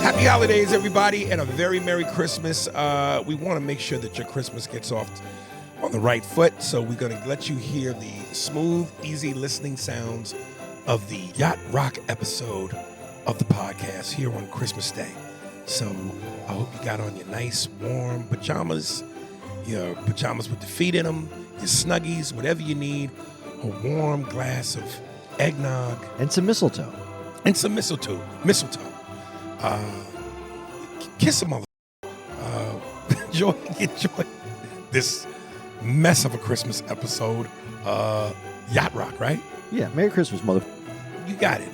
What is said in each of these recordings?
Happy holidays, everybody, and a very Merry Christmas. We want to make sure that your Christmas gets off on the right foot, so we're going to let you hear the smooth, easy listening sounds of the Yacht Rock episode of the podcast here on Christmas Day. So I hope you got on your nice, warm pajamas, your pajamas with the feet in them, your Snuggies, whatever you need, a warm glass of eggnog. And some mistletoe. Mistletoe. Kiss a mother. Enjoy this mess of a Christmas episode. Yacht Rock, right? Yeah, Merry Christmas, mother. You got it.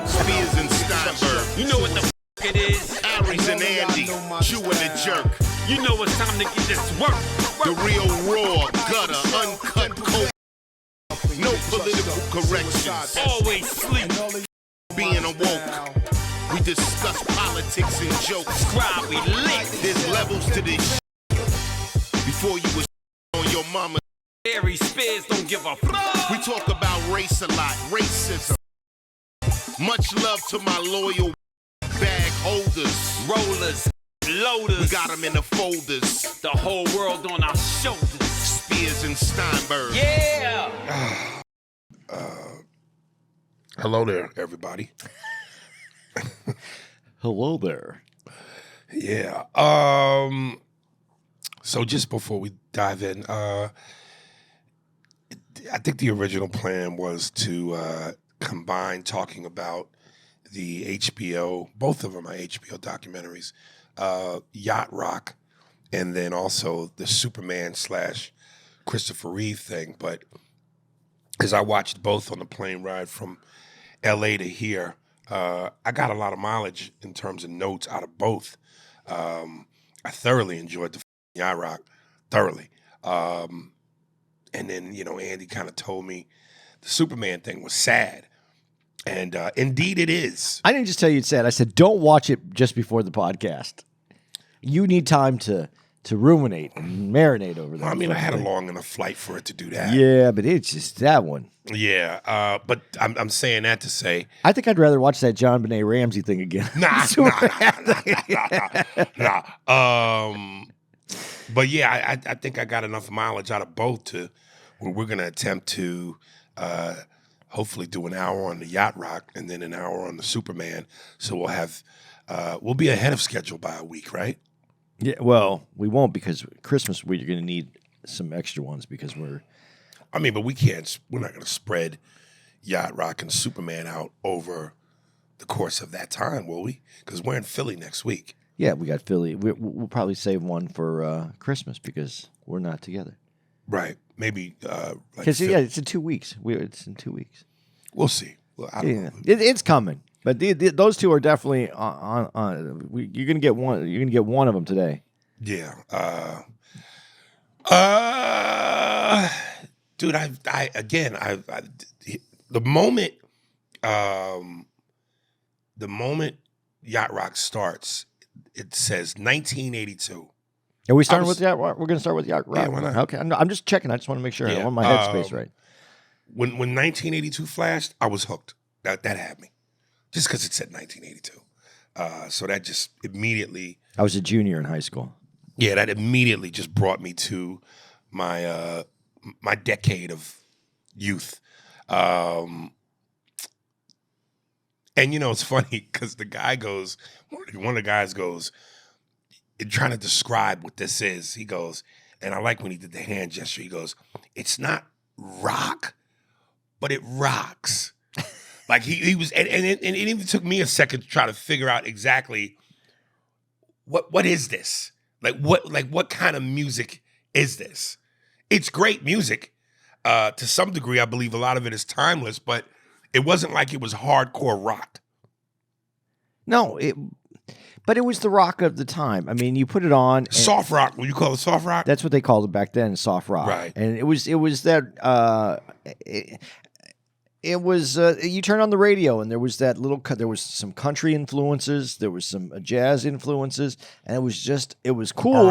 Spears and Steinberg. You know what the it is? Aries and Andy. Chew and the jerk. You know it's time to get this work. The real raw, gutter, uncut, cold. No political corrections. Always sleep. Being awoke. We discuss politics and jokes. Subscribe, we lit. There's levels to this shit. Before you was on your mama. Harry Spears don't give a fuck. We talk about race a lot, racism. Much love to my loyal bag holders. Rollers, loaders. We got them in the folders. The whole world on our shoulders. Spears and Steinberg. Yeah. Hello there, everybody. Hello there. Yeah. So just before we dive in, I think the original plan was to combine talking about the HBO, both of them are HBO documentaries, Yacht Rock, and then also the Superman / Christopher Reeve thing. But as I watched both on the plane ride from LA to here, I got a lot of mileage in terms of notes out of both. I thoroughly enjoyed the Yacht Rock, thoroughly. And then, Andy kind of told me the Superman thing was sad. And indeed it is. I didn't just tell you it's sad. I said, don't watch it just before the podcast. You need time to ruminate and marinate over that. I mean, I had a long enough flight for it to do that. Yeah, but it's just that one. Yeah, but I'm saying that to say, I think I'd rather watch that John Benet Ramsey thing again. Nah. But yeah, I think I got enough mileage out of both to where we're going to attempt to hopefully do an hour on the Yacht Rock and then an hour on the Superman. So we'll be ahead of schedule by a week, right? Yeah, well, we won't because Christmas week you're going to need some extra ones because we're but we're not going to spread Yacht Rock and Superman out over the course of that time, will we? Because we're in Philly next week. Yeah, we got Philly. We'll probably save one for Christmas because we're not together. Right. Maybe. Because, it's in 2 weeks. It's in 2 weeks. We'll see. Well, I don't know. It's coming. But those two are definitely on. You're going to get one. You're going to get one of them today. Yeah. Dude, the moment Yacht Rock starts, it says 1982. Are we starting with Yacht Rock? We're going to start with Yacht Rock. Yeah, why not? Okay, I'm just checking. I just want to make sure I want my headspace right. When 1982 flashed, I was hooked. That had me, just because it said 1982. So that just immediately. I was a junior in high school. Yeah, that immediately just brought me to my my decade of youth. And it's funny because the guy goes, one of the guys goes, in trying to describe what this is, he goes, and I like when he did the hand gesture, he goes, it's not rock, but it rocks. Like he was, and it even took me a second to try to figure out exactly what is this? What kind of music is this? It's great music. To some degree, I believe a lot of it is timeless, but it wasn't like it was hardcore rock. No, but it was the rock of the time. I mean, you put it on. Soft rock. Would you call it soft rock? That's what they called it back then, soft rock. Right. And it was that. it was you turn on the radio and there was that there was some country influences, there was some jazz influences, and it was cool.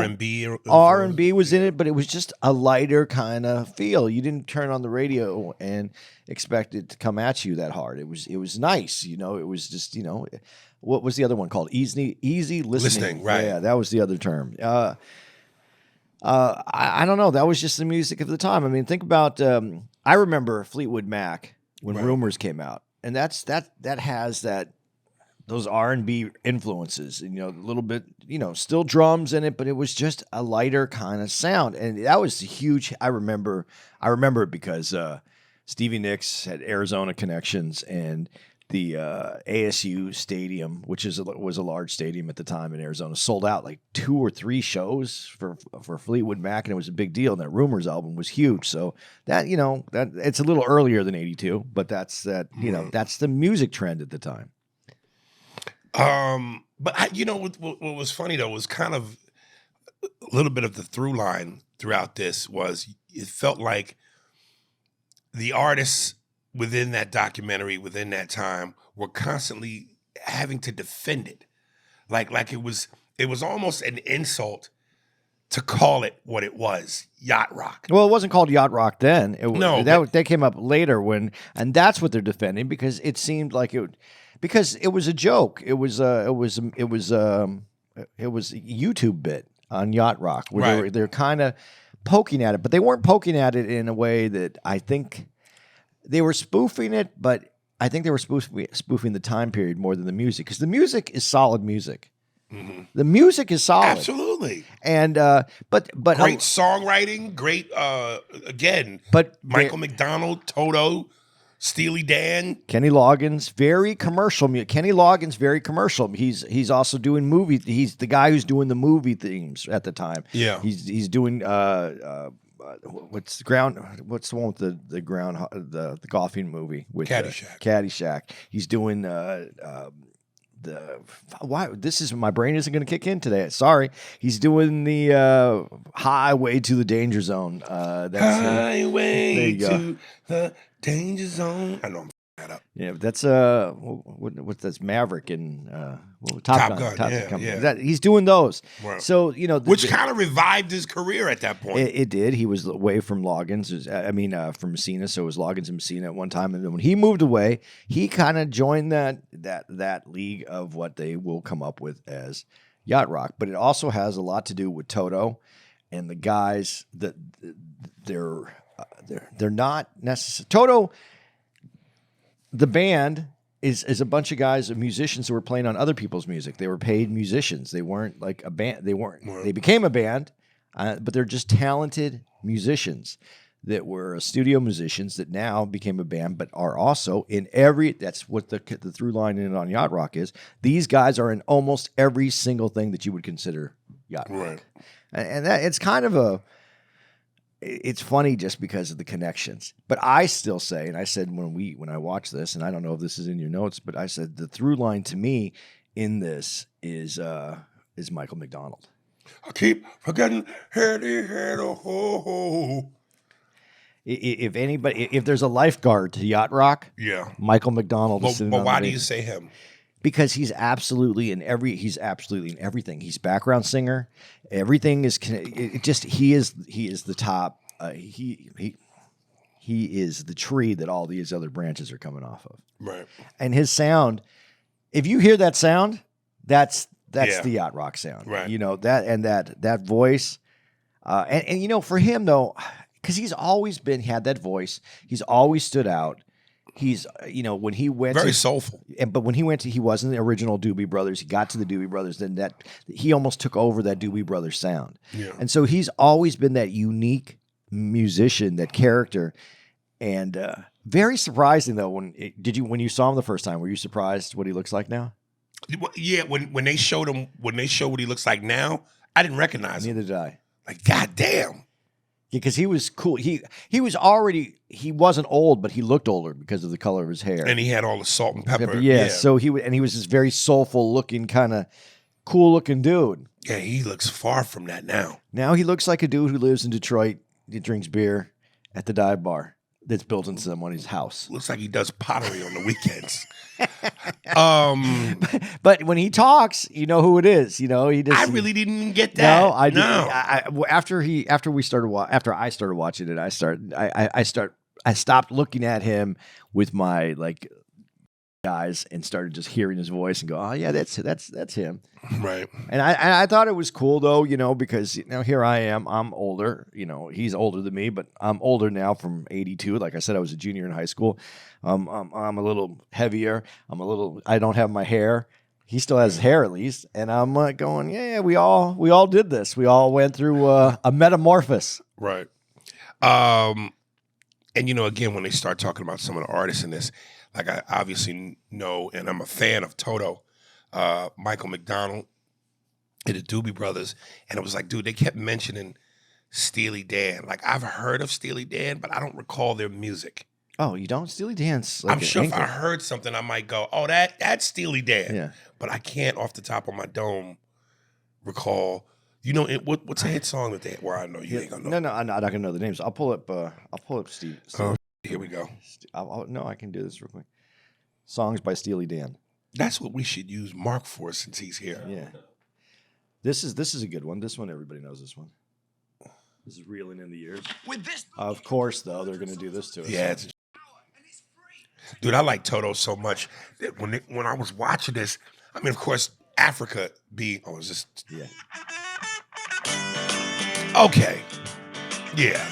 R&B was in it, but it was just a lighter kind of feel. You didn't turn on the radio and expect it to come at you that hard. It was nice, you know. It was just, you know, what was the other one called? Easy listening. Right. Yeah, that was the other term. I don't know. That was just the music of the time. I mean, think about. I remember Fleetwood Mac when Rumors came out, and that has those R&B influences, and, you know, a little bit, you know, still drums in it, but it was just a lighter kind of sound, and that was huge. I remember it because Stevie Nicks had Arizona connections, and the ASU Stadium, which was a large stadium at the time in Arizona, sold out like 2 or 3 shows for Fleetwood Mac, and it was a big deal. And that Rumors album was huge. So that, you know, that it's a little earlier than '82, but that's the music trend at the time. But you know what was funny though was kind of a little bit of the through line throughout this was it felt like the artists within that documentary, within that time, were constantly having to defend it. Like it was almost an insult to call it what it was, yacht rock. Well, it wasn't called yacht rock then. That came up later and that's what they're defending, because it seemed like because it was a joke. It was a YouTube bit on yacht rock where they're kind of poking at it, but they weren't poking at it in a way that I think. They were spoofing it, but I think they were spoofing the time period more than the music, because the music is solid music. Mm-hmm. The music is solid, absolutely, and but great songwriting, great again. But Michael McDonald, Toto, Steely Dan, Kenny Loggins, very commercial music. Kenny Loggins, very commercial. He's also doing movie. He's the guy who's doing the movie themes at the time. Yeah, he's doing what's the one with the golfing movie with Caddyshack. He's doing my brain isn't going to kick in today. Sorry. He's doing the Highway to the Danger Zone. That's Highway to the Danger Zone. I know I'm that up. Yeah, that's what's that's Maverick and Top Gun. Yeah. He's doing those. Right. So, you know, which kind of revived his career at that point. It did. He was away from Loggins. From Messina. So it was Loggins and Messina at one time. And then when he moved away, he kind of joined that league of what they will come up with as yacht rock. But it also has a lot to do with Toto and the guys that they're not necessarily Toto. The band is a bunch of guys, musicians who were playing on other people's music. They were paid musicians. They weren't like a band. They became a band, but they're just talented musicians that were studio musicians that now became a band, but are also in that's what the through line in on yacht rock is. These guys are in almost every single thing that you would consider yacht rock. Right. And that it's kind of it's funny just because of the connections. But I still say, and I said when I watched this, and I don't know if this is in your notes, but I said the through line to me in this is Michael McDonald. I keep forgetting ho. If there's a lifeguard to yacht rock, Michael McDonald is sitting on the why do you say him? Because he's absolutely in everything. He's background singer. Everything is he is the top. He is the tree that all these other branches are coming off of. Right. And his sound, if you hear that sound, that's the yacht rock sound. Right. You know, that voice. And you know, for him though, because he's always had that voice, he's always stood out. He's, you know, when he went very soulful, but when he wasn't the original Doobie Brothers. He got to the Doobie Brothers, then he almost took over that Doobie Brothers sound. Yeah. And so he's always been that unique musician, that character, and very surprising though. When you saw him the first time, were you surprised what he looks like now? Yeah, when they showed him, what he looks like now, I didn't recognize him. Neither did I. Like, goddamn. Because he was cool. He wasn't old, but he looked older because of the color of his hair. And he had all the salt and pepper. Yeah. So he was this very soulful looking, kind of cool looking dude. Yeah, he looks far from that now. Now he looks like a dude who lives in Detroit. He drinks beer at the dive bar. that's built into somebody's house. Looks like he does pottery on the weekends. But when he talks, you know who it is. You know, he just. I really didn't even get that. No, I didn't. No. After I started watching it, I stopped looking at him with my like guys and started just hearing his voice and go, oh yeah, that's him. Right. And I thought it was cool though, you know, because here I am, I'm older, you know, he's older than me, but I'm older now from 82. Like I said, I was a junior in high school. I'm a little heavier. I don't have my hair. He still has hair at least. And I'm going, yeah, we all did this. We all went through a metamorphosis. Right. And again, when they start talking about some of the artists in this, like I obviously know, and I'm a fan of Toto, Michael McDonald, and the Doobie Brothers, and it was like, dude, they kept mentioning Steely Dan. Like I've heard of Steely Dan, but I don't recall their music. Oh, you don't? Steely Dan's like I'm sure if I heard something, I might go, oh, that's Steely Dan. Yeah. But I can't off the top of my dome recall. You know, what's a hit song that where I know you ain't gonna know? No, I'm not gonna know the names. I'll pull up Steve. Here we go. No, I can do this real quick. Songs by Steely Dan. That's what we should use Mark for since he's here. Yeah. This is a good one. This one, everybody knows this one. This is Reeling in the Years. Of course, though, they're going to do this to us. Yeah. Dude, I like Toto so much that when I was watching this, I mean, of course, Africa being, is this? Yeah. Okay. Yeah.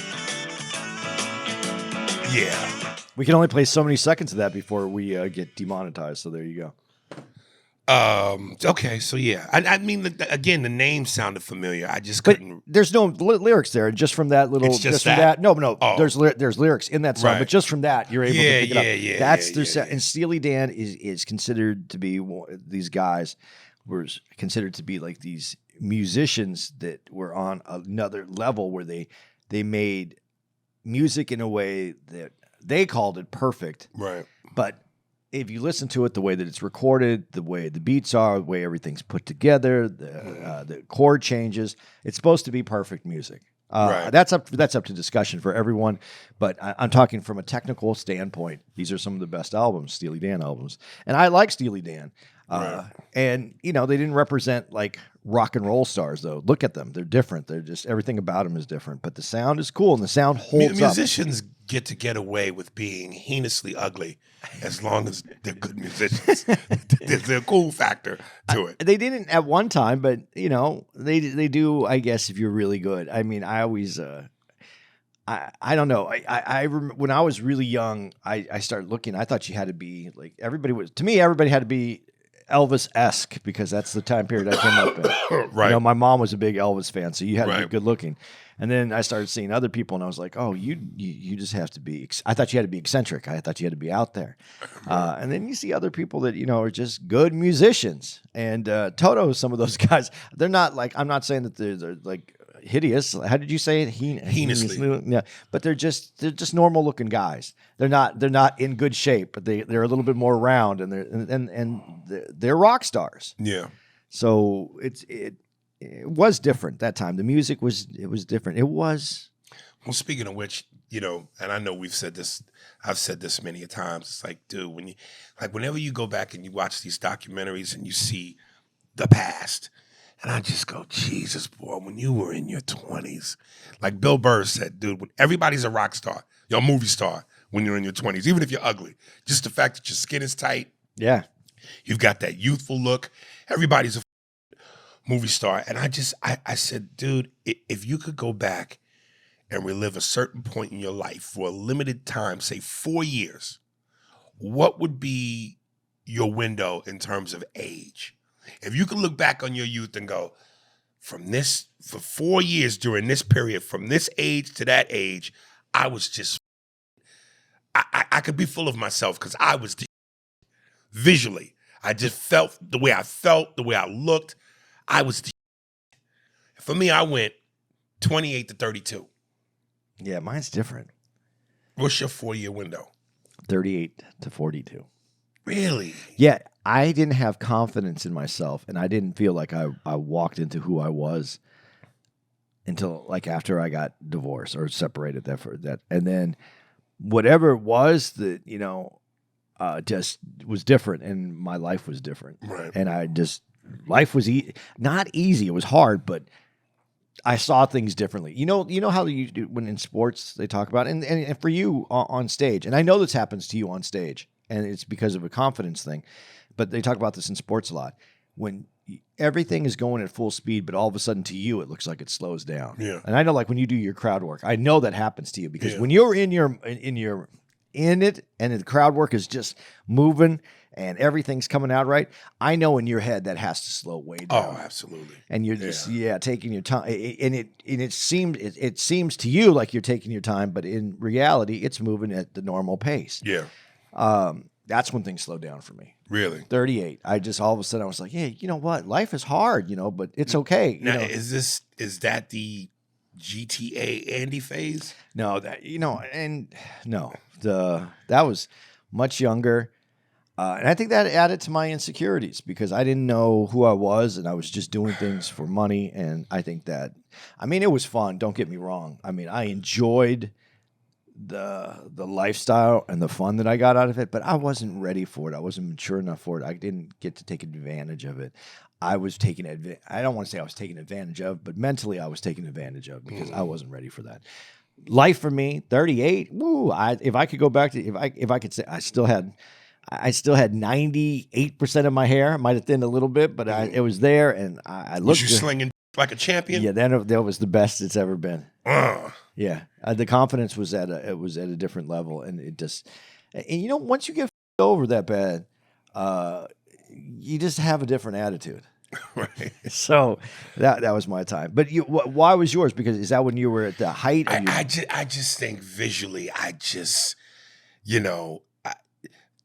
Yeah. We can only play so many seconds of that before we get demonetized. So there you go. Okay, so yeah, I mean, again, the name sounded familiar. I just couldn't. There's no lyrics there. Just from that little. It's just from that? No. Oh. There's lyrics in that song, Right. but just from that, you're able to pick it up. Yeah. That's their set. And Steely Dan is considered to be these guys were considered to be like these musicians that were on another level where they made music in a way that they called it perfect. Right. But if you listen to it, the way that it's recorded, the way the beats are, the way everything's put together, the chord changes, it's supposed to be perfect music. Right. That's up to discussion for everyone. But I'm talking from a technical standpoint. These are some of the best albums, Steely Dan albums, and I like Steely Dan. Right. And they didn't represent like rock and roll stars though. Look at them; they're different. They're just everything about them is different. But the sound is cool, and the sound holds up. Musicians get away with being heinously ugly as long as they're good musicians. There's a cool factor to it. They didn't at one time, but they do. I guess if you're really good. I mean, I always. I don't know. I remember when I was really young, I started looking. I thought you had to be like everybody had to be Elvis-esque because that's the time period I came up in. Right. My mom was a big Elvis fan, so you had to be Right. good looking. And then I started seeing other people, and I was like, "Oh, you just have to be." I thought you had to be eccentric. I thought you had to be out there. And then you see other people that are just good musicians. And Toto, some of those guys, they're not like. I'm not saying that they're like hideous. How did you say it? Heinously. Yeah, but they're just normal looking guys. They're not in good shape, but they're a little bit more round, and they're rock stars. Yeah. So it was different that time. The music was different. It was. Well, speaking of which, and I know I've said this many a times. It's like, dude, whenever you go back and you watch these documentaries and you see the past, and I just go, Jesus, boy, when you were in your 20s, like Bill Burr said, dude, when everybody's a rock star, you're a movie star when you're in your 20s, even if you're ugly. Just the fact that your skin is tight. Yeah. You've got that youthful look. Everybody's a movie star. And I said, dude, if you could go back and relive a certain point in your life for a limited time, say 4 years, what would be your window in terms of age? If you could look back on your youth and go, for 4 years during this period, from this age to that age, I was just, I could be full of myself because I was visually. I just felt the way I looked. I was for me, I went 28 to 32. Yeah, mine's different. What's your 4-year window? 38 to 42. Really? Yeah, I didn't have confidence in myself, and I didn't feel like I walked into who I was until like after I got divorced or separated. And then whatever it was that, just was different, and my life was different. Right. And life was not easy. It was hard, but I saw things differently. You know how you do when in sports they talk about, and for you on stage, and I know this happens to you on stage, and it's because of a confidence thing, but they talk about this in sports a lot. When everything is going at full speed, but all of a sudden to you it looks like it slows down. Yeah. And I know, like when you do your crowd work, I know that happens to you because Yeah. when you're in it and the crowd work is just moving and everything's coming out right, I know in your head that has to slow way down. Oh, absolutely. And you're just taking your time, and it seems to you like you're taking your time, but in reality, it's moving at the normal pace. Yeah. That's when things slow down for me. Really? 38. I just all of a sudden I was like, hey, you know what? Life is hard, but it's okay. Now, is that the GTA Andy phase? No, that that was much younger. And I think that added to my insecurities because I didn't know who I was and I was just doing things for money. And I think that, it was fun. Don't get me wrong. I enjoyed the lifestyle and the fun that I got out of it, but I wasn't ready for it. I wasn't mature enough for it. I didn't get to take advantage of it. I was taking I don't want to say I was taking advantage of, but mentally I was taking advantage of because I wasn't ready for that. Life for me, 38. Woo! If I could go back to if I could say I still had 98% of my hair. It might have thinned a little bit, but it was there, and I looked. Was you slinging like a champion? Yeah, that was the best it's ever been. Yeah, the confidence was at a different level, and it just, once you get over that bad, you just have a different attitude. Right. So that was my time. But why was yours? Because is that when you were at the height? I just think visually,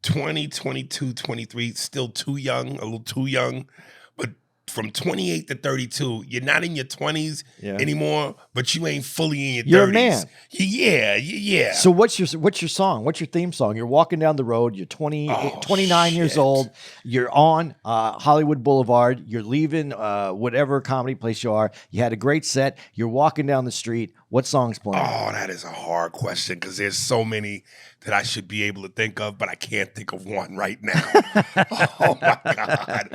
20, 22, 23, still too young, a little too young. But from 28 to 32, you're not in your 20s anymore, but you ain't fully in your 30s. You're a man. Yeah. So what's your song? What's your theme song? You're walking down the road. You're 29 years old. You're on Hollywood Boulevard. You're leaving whatever comedy place you are. You had a great set. You're walking down the street. What song's playing? Oh, that is a hard question because there's so many that I should be able to think of, but I can't think of one right now. Oh my God.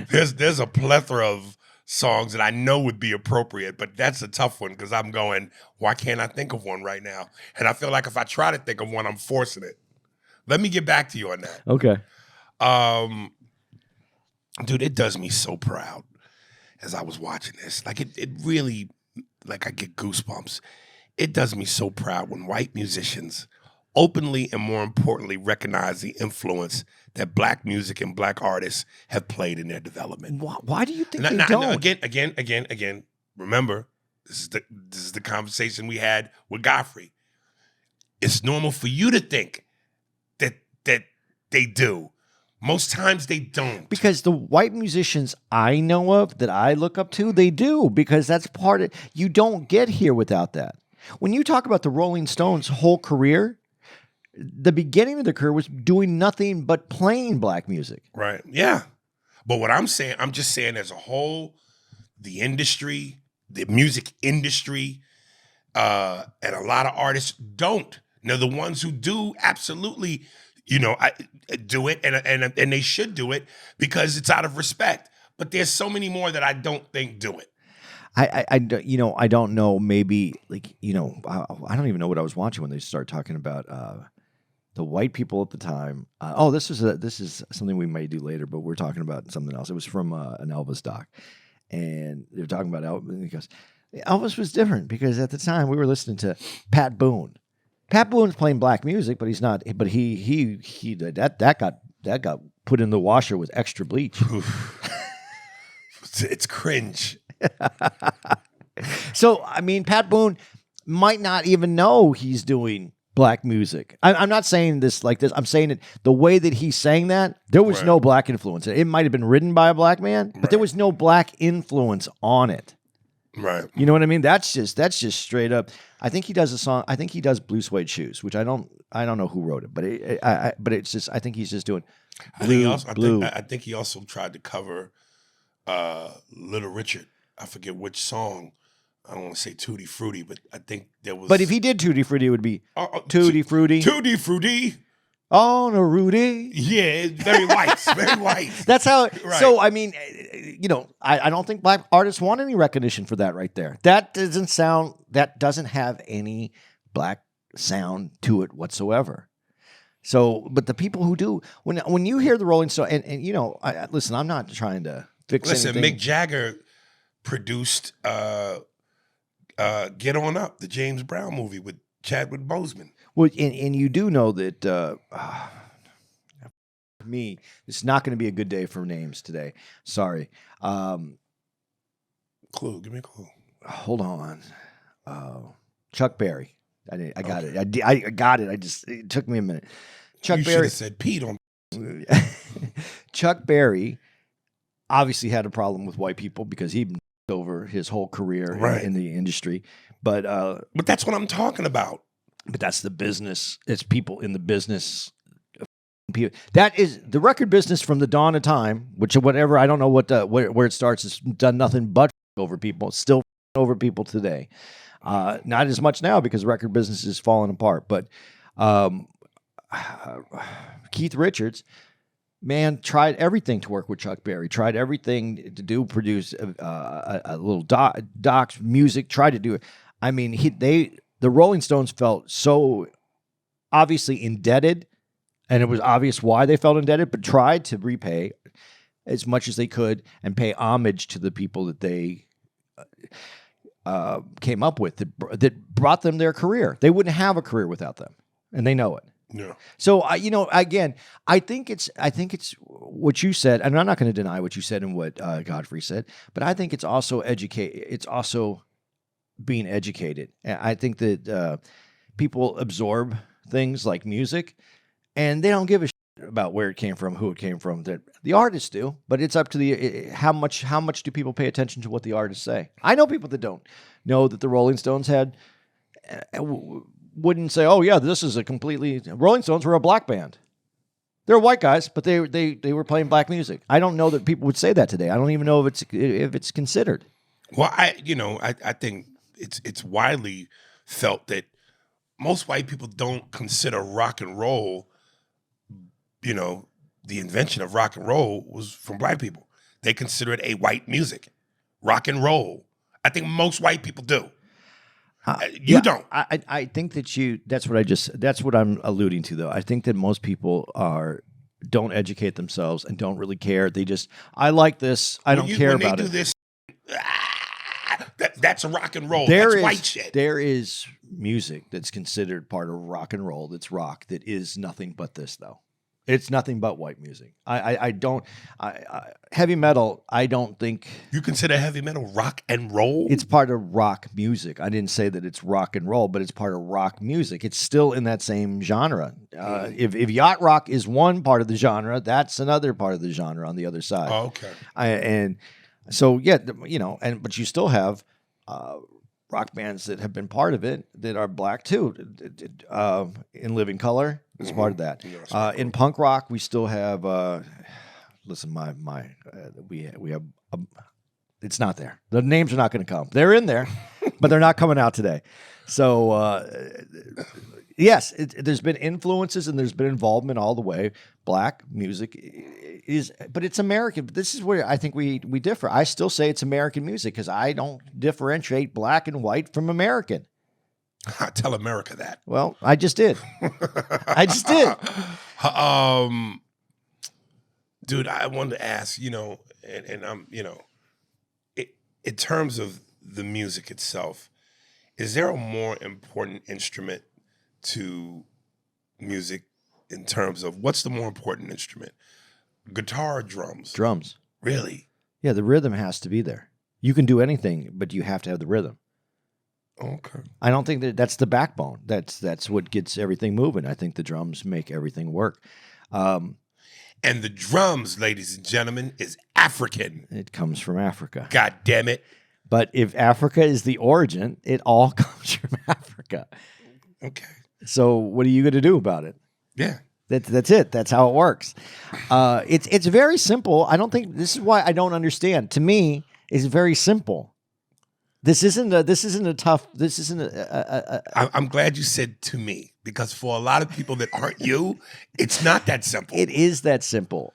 There's a plethora of songs that I know would be appropriate, but that's a tough one because I'm going, why can't I think of one right now? And I feel like if I try to think of one, I'm forcing it. Let me get back to you on that. Okay. Dude, it does me so proud as I was watching this. Like it really, like I get goosebumps. It does me so proud when white musicians openly and more importantly recognize the influence that black music and black artists have played in their development. Why do you think they don't? Again. Remember, this is the conversation we had with Godfrey. It's normal for you to think that they do. Most times they don't. Because the white musicians I know of that I look up to, they do, because that's part of, you don't get here without that. When you talk about the Rolling Stones' whole career, the beginning of their career was doing nothing but playing black music. Right. Yeah. But what I'm just saying as a whole, the industry, the music industry, and a lot of artists don't. Now, the ones who do absolutely, do it, and they should do it because it's out of respect. But there's so many more that I don't think do it. I don't know. Maybe I don't even know what I was watching when they started talking about the white people at the time. This is something we may do later, but we're talking about something else. It was from an Elvis doc, and they were talking about Elvis. And he goes, Elvis was different because at the time we were listening to Pat Boone. Pat Boone's playing black music, but he's not. But that got put in the washer with extra bleach. It's cringe. So Pat Boone might not even know he's doing black music. I'm not saying this like this. I'm saying it the way that he sang that. There was no black influence. It might have been written by a black man, but there was no black influence on it. Right. You know what I mean? That's just straight up. I think he does a song. I think he does Blue Suede Shoes, which I don't know who wrote it, but it's just, I think he's just doing blue. I think he also tried to cover Little Richard. I forget which song. I don't want to say Tutti Frutti, but I think there was. But if he did Tutti Frutti, it would be Tutti Frutti. Tutti Frutti. Oh, no, Rudy. Yeah, it's very white. Very white. That's how. Right. So, I mean, I don't think black artists want any recognition for that right there. That doesn't have any black sound to it whatsoever. So, but the people who do, when you hear the Rolling Stone, and listen, I'm not trying to fix anything. Mick Jagger produced Get On Up, the James Brown movie with Chadwick Boseman. Well, and you do know that me, it's not going to be a good day for names today. Sorry. Clue, give me a clue. Hold on. Chuck Berry. I got it. I got it. It took me a minute. Chuck You Berry should have said Pete on. Chuck Berry obviously had a problem with white people because he over his whole career in the industry. But that's what I'm talking about. But that's the business. It's people in the business. That is the record business from the dawn of time, which whatever, I don't know where it starts. It's done nothing but over people. It's still over people today. Not as much now because the record business is falling apart. But Keith Richards, man, tried everything to work with Chuck Berry. Tried everything to produce a little docs, music. Tried to do it. I mean, the Rolling Stones felt so obviously indebted, and it was obvious why they felt indebted, but tried to repay as much as they could and pay homage to the people that they came up with that brought them their career. They wouldn't have a career without them, and they know it. Yeah. So again, I think it's what you said, and I'm not going to deny what you said and what Godfrey said, but I think it's also It's also being educated. And I think that people absorb things like music, and they don't give a shit about where it came from, who it came from. That the artists do, but it's up to how much do people pay attention to what the artists say. I know people that don't know that the Rolling Stones wouldn't say, "Oh yeah, this is a completely." Rolling Stones were a black band. They're white guys, but they were playing black music. I don't know that people would say that today. I don't even know if it's considered. Well, I think it's widely felt that most white people don't consider rock and roll. The invention of rock and roll was from black people. They consider it a white music, rock and roll. I think most white people do. You don't. I think that that's what I'm alluding to, though. I think that most people don't educate themselves and don't really care. They just, I like this. I don't care about it. When they do this, that's a rock and roll. That's white shit. There is music that's considered part of rock and roll. That's rock. That is nothing but this, though. It's nothing but white music. Heavy metal, I don't think. You consider heavy metal rock and roll? It's part of rock music. I didn't say that it's rock and roll, but it's part of rock music. It's still in that same genre. If yacht rock is one part of the genre, that's another part of the genre on the other side. Oh, okay. And so, yeah, but you still have rock bands that have been part of it that are black too. In Living Color is part of that. In punk rock, we still have. Listen, we have. It's not there. The names are not going to come. They're in there, but they're not coming out today. So yes, there's been influences and there's been involvement all the way. Black music but it's American. But this is where I think we differ. I still say it's American music because I don't differentiate black and white from American. Tell America that. Well, I just did. Dude, I wanted to ask, and I'm, in terms of the music itself, is there a more important instrument to music in terms of what's the more important instrument? Guitar or drums? Drums. Really? Yeah, the rhythm has to be there. You can do anything, but you have to have the rhythm. Okay. I don't think that's the backbone. That's what gets everything moving. I think the drums make everything work. And the drums, ladies and gentlemen, is African. It comes from Africa. God damn it. But if Africa is the origin, it all comes from Africa. Okay. So what are you going to do about it? Yeah. That's it. That's how it works. It's very simple. I don't think this is why I don't understand. To me, it's very simple. This isn't a tough. This isn't a I'm glad you said to me, because for a lot of people that aren't you, it's not that simple. It is that simple.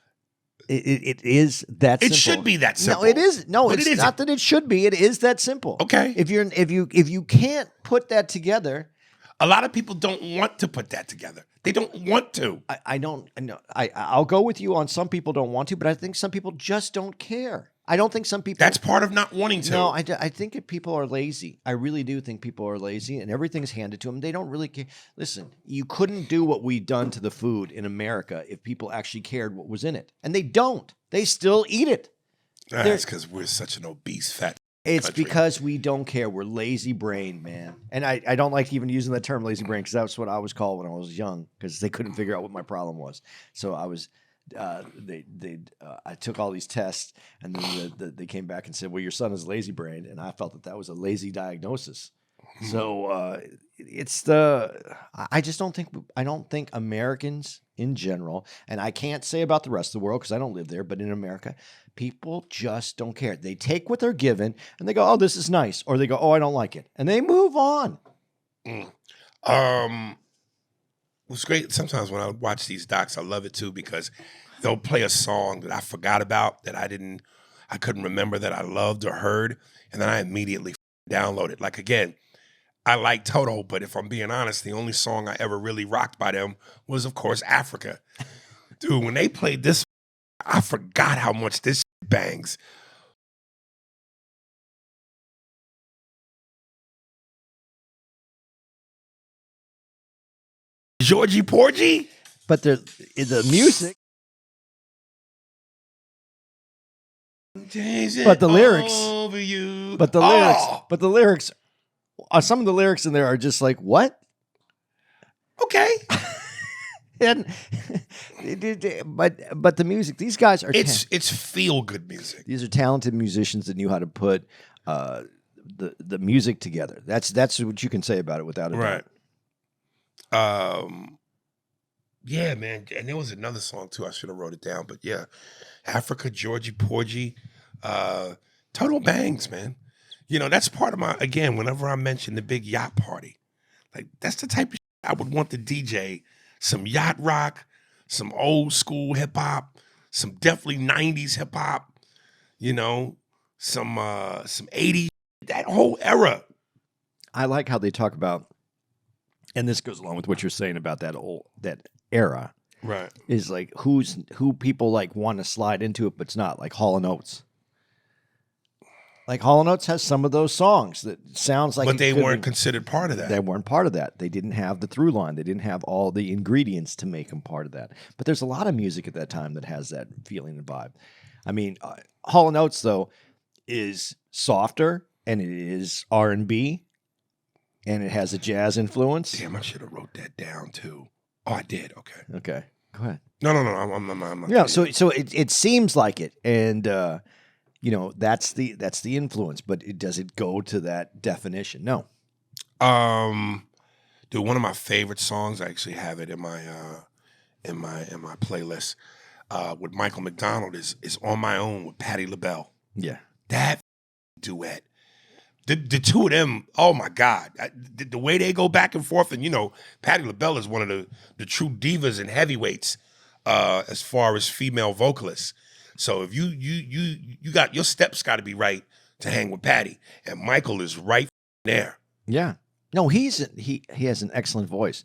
It is that simple. It should be that simple. No, it is. No, But it's it isn't. not that it should be. It is that simple. Okay. If you can't put that together, A lot of people don't want to put that together. They don't want to. I don't know. I'll go with you on some people don't want to, but I think some people just don't care. I don't think some people. That's part of not wanting to. No, I think that people are lazy. I really do think people are lazy, and everything's handed to them. They don't really care. Listen, you couldn't do what we've done to the food in America if people actually cared what was in it, and they don't. They still eat it. That's because we're such an obese, fat It's country. because we don't care. We're lazy brain, man. And I don't like even using the term lazy brain because that's what I was called when I was young because they couldn't figure out what my problem was. So I was, I took all these tests and then they came back and said, well, your son is lazy brain. And I felt that was a lazy diagnosis. So I just don't think Americans in general, and I can't say about the rest of the world because I don't live there, but in America, people just don't care. They take what they're given and they go, oh, this is nice. Or they go, oh, I don't like it. And they move on. It was great. Sometimes when I watch these docs, I love it too because they'll play a song that I forgot about that I couldn't remember that I loved or heard, and then I immediately download it. Like again, I like Toto, but if I'm being honest, the only song I ever really rocked by them was, of course, Africa. Dude, when they played this, I forgot how much this bangs. Georgie Porgy? But the music, But the lyrics- over you. but the lyrics, some of the lyrics in there are just like, what? Okay. And but the music, these guys are It's feel good music. these are talented musicians that knew how to put the music together. That's what you can say about it without a Right. doubt. Yeah, man. And there was another song too. I should have wrote it down, but yeah. Africa, Georgie Porgy, total bangs, man. You know, that's part of my, again, whenever I mention the big yacht party, like that's the type of shit I would want to DJ. Some yacht rock, some old school hip hop, some definitely 90s hip hop, you know, some 80s, that whole era. I like how they talk about, and this goes along with what you're saying about that era, Right. is like who people like want to slide into it, but it's not like Hall & Oates. Like Hall & Oates has some of those songs that sounds like, But they weren't considered part of that. They weren't part of that. They didn't have the through line. They didn't have all the ingredients to make them part of that. But there's a lot of music at that time that has that feeling and vibe. I mean, Hall & Oates though is softer and it is R&B and it has a jazz influence. Damn, I should have wrote that down too. Oh, I did. Okay. Okay, go ahead. No. I'm not. Yeah, so it seems like it, and you know that's the influence, but does it go to that definition? No. Dude, one of my favorite songs, I actually have it in my playlist with Michael McDonald is On My Own with Patti LaBelle. Yeah. That duet. The two of them, oh my God. The way they go back and forth, and you know, Patti LaBelle is one of the true divas and heavyweights as far as female vocalists. So if you got, your steps got to be right to hang with Patti, and Michael is right there. Yeah. No, he has an excellent voice,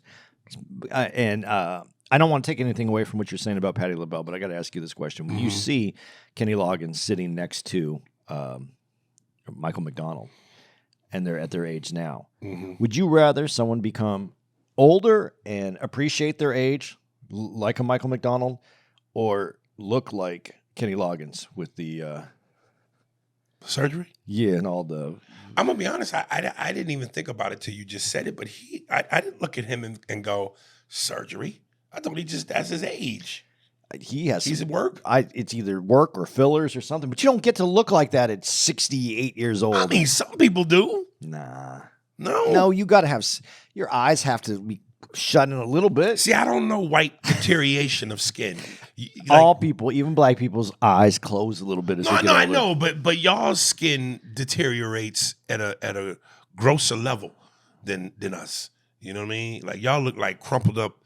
and I don't want to take anything away from what you're saying about Patti LaBelle, but I got to ask you this question: when you see Kenny Loggins sitting next to Michael McDonald, and they're at their age now, would you rather someone become older and appreciate their age, like a Michael McDonald, or look like Kenny Loggins with the surgery? Yeah, and all the. I'm gonna be honest. I didn't even think about it till you just said it. But I didn't look at him and go surgery. I thought that's his age. He's at work. It's either work or fillers or something. But you don't get to look like that at 68 years old. I mean, some people do. Nah. No. No, you got to have your eyes have to be shutting a little bit. See, I don't know white deterioration of skin. All people, even black people's eyes close a little bit as they get older. I know, but y'all's skin deteriorates at a grosser level than us. You know what I mean? Like y'all look like crumpled up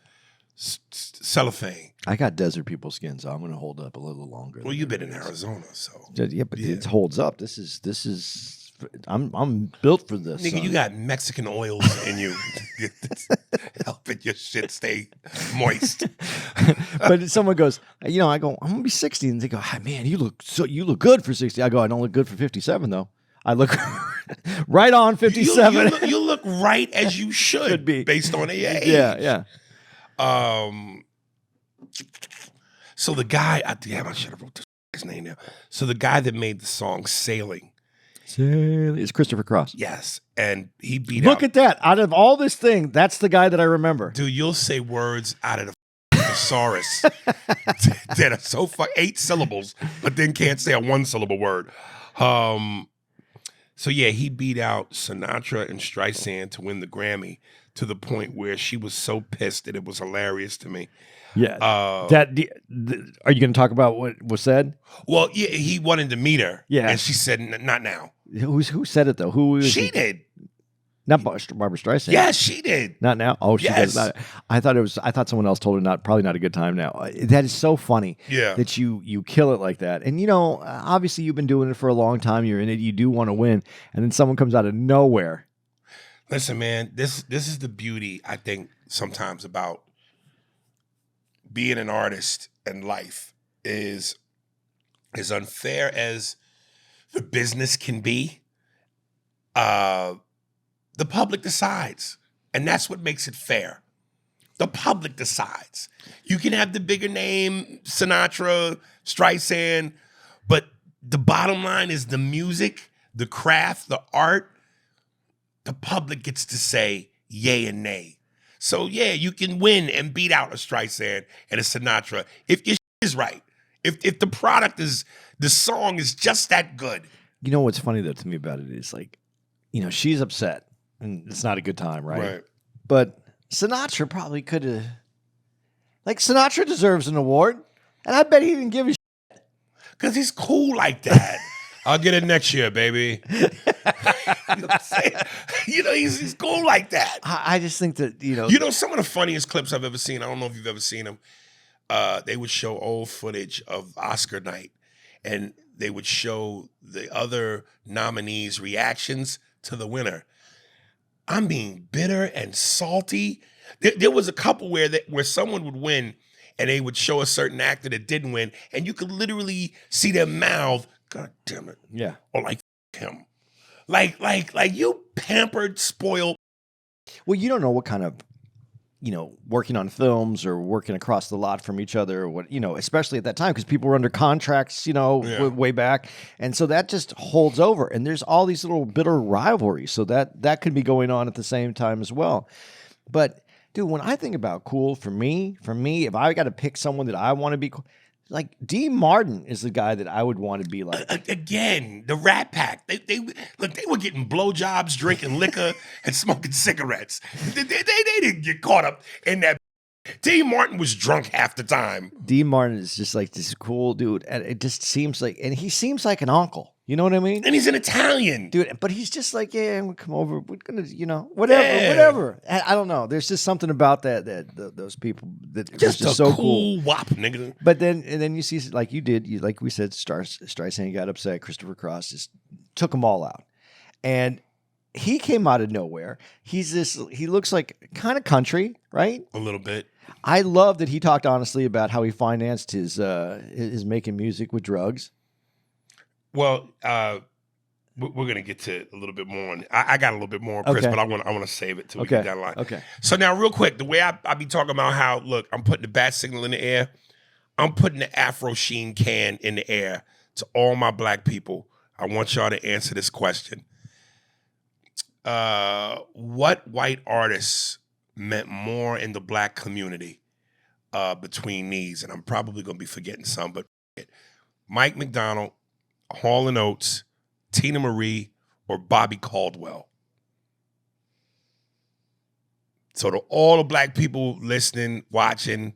cellophane. I got desert people skin, so I'm going to hold up a little longer. Well, you've been in Arizona, so yeah, but it holds up. This is. I'm built for this. Nigga, son. you got Mexican oils in you, helping your shit stay moist. But someone goes, you know, I go, I'm gonna be 60, and they go, ah, man, you look good for 60. I go, I don't look good for 57 though. I look right on 57. You look right as you should be based on the age. Yeah. So the guy, I should have wrote his name now. So the guy that made the song "Sailing." It's Christopher Cross. Yes, and he beat Look out. at that. Out of all this thing, that's the guy that I remember. Dude, you'll say words out of the thesaurus that are so 8 syllables, but then can't say a 1-syllable word. So yeah, he beat out Sinatra and Streisand to win the Grammy to the point where she was so pissed that it was hilarious to me. Yeah. Are you going to talk about what was said? Well, yeah, he wanted to meet her. Yeah. And she said, not now. Who said it though? She did. Not Barbara Streisand. Yes, she did. Not now. Oh, she Yes. did. I thought someone else told her probably not a good time now. That is so funny. Yeah. That you kill it like that. And you know, obviously you've been doing it for a long time. You're in it. You do want to win, and then someone comes out of nowhere. Listen, man, this is the beauty, I think, sometimes about being an artist and life is as unfair as the business can be. The public decides, and that's what makes it fair. The public decides. You can have the bigger name, Sinatra, Streisand, but the bottom line is the music, the craft, the art. The public gets to say yay and nay. So yeah, you can win and beat out a Streisand and a Sinatra if your shit is right. If the product is, the song is just that good. You know what's funny though to me about it is like, you know, she's upset and it's not a good time, right? But Sinatra probably could have, like Sinatra deserves an award, and I bet he didn't give a shit. Because he's cool like that. I'll get it next year, baby. You know what I'm saying? You know, he's cool like that. I just think that, you know. You know, some of the funniest clips I've ever seen, I don't know if you've ever seen them, they would show old footage of Oscar night, and they would show the other nominees' reactions to the winner. I'm being bitter and salty. There was a couple where someone would win, and they would show a certain actor that didn't win, and you could literally see their mouth, God damn it. Yeah. Or like him. Like you pampered, spoiled. Well, you don't know what kind of, you know, working on films or working across the lot from each other, or what, you know, especially at that time, because people were under contracts, you know, way back. And so that just holds over. And there's all these little bitter rivalries. So that could be going on at the same time as well. But dude, when I think about cool, for me, if I got to pick someone that I want to be cool, like D. Martin is the guy that I would want to be like. Again, the Rat Pack. They were getting blowjobs, drinking liquor, and smoking cigarettes. They didn't get caught up in that. D. Martin was drunk half the time. D. Martin is just like this cool dude, and it just seems like, and he seems like an uncle. You know what I mean? And he's an Italian. Dude, but he's just like, yeah, I'm gonna come over. We're gonna, you know, whatever. And I don't know. There's just something about those people that Just just a so cool wop, nigga. But then you see, like you did, like we said, Streisand got upset. Christopher Cross just took them all out, and he came out of nowhere. He looks like kind of country, right? A little bit. I love that he talked honestly about how he financed his making music with drugs. Well, we're gonna get to a little bit more on. I got a little bit more, Chris, Okay. but I want to save it till we get down the line. Okay. So now, real quick, the way I be talking about how, look, I'm putting the bat signal in the air. I'm putting the Afro Sheen can in the air to all my black people. I want y'all to answer this question. What white artists meant more in the black community between these? And I'm probably gonna be forgetting some, but Mike McDonald, Hall & Oates, Tina Marie, or Bobby Caldwell? So to all the black people listening, watching,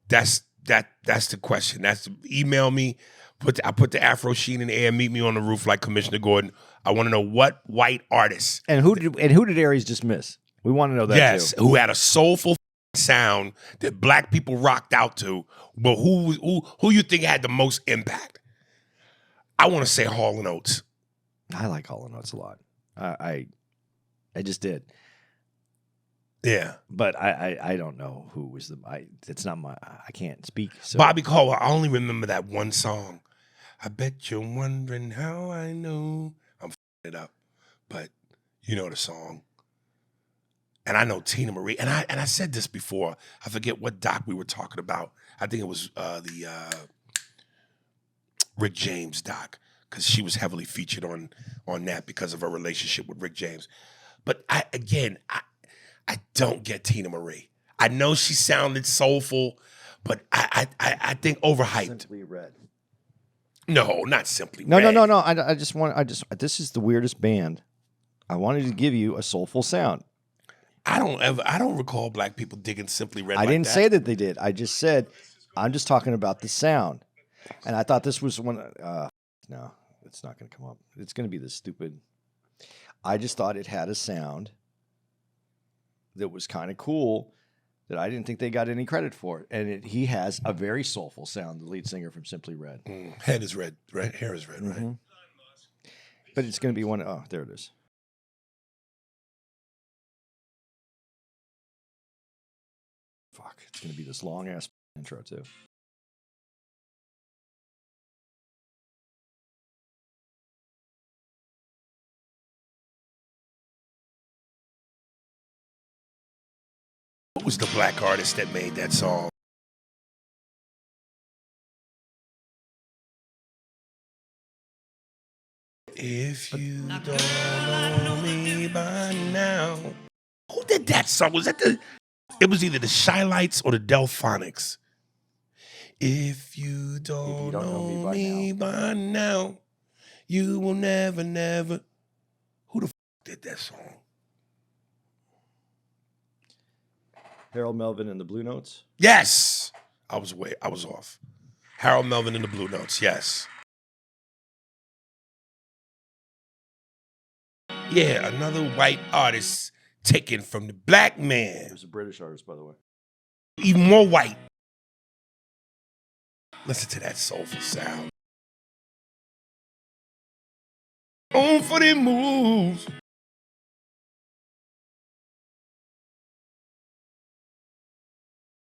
that's the question. Email me. I put the Afro Sheen in the air. Meet me on the roof like Commissioner Gordon. I want to know what white artists. And who did Aries dismiss? We want to know that Yes, too. who had a soulful sound that black people rocked out to. But who you think had the most impact? I want to say Hall and Oates. I like Hall and Oates a lot. I just did. Yeah. But I don't know who was it's not my, I can't speak. So. Bobby Caldwell, I only remember that one song. I bet you're wondering how I know. I'm f***ing it up. But you know the song. And I know Tina Marie. And I said this before. I forget what doc we were talking about. I think it was the Rick James doc. Because she was heavily featured on that because of her relationship with Rick James. But I don't get Tina Marie. I know she sounded soulful, but I think overhyped. Simply Red. No, not Simply No, Red. no. This is the weirdest band. I wanted to give you a soulful sound. I don't recall black people digging Simply Red. I didn't say that they did. I just said, I'm just talking about the sound. And I thought this was one, no, it's not going to come up. It's going to be this stupid. I just thought it had a sound that was kind of cool that I didn't think they got any credit for. And he has a very soulful sound, the lead singer from Simply Red. Head is red, right? Hair is red, right? But it's going to be one, oh, there it is. Fuck, it's going to be this long-ass intro, too. What was the black artist that made that song? If you don't know me by now. Who did that song? Was that it was either the Shy-Lights or the Delphonics. If you don't know me by now, you will never. Who the f did that song? Harold Melvin and the Blue Notes. Yes. I was off. Harold Melvin and the Blue Notes, yes. Yeah, another white artist taken from the black man. He was a British artist, by the way. Even more white. Listen to that soulful sound. On for them moves.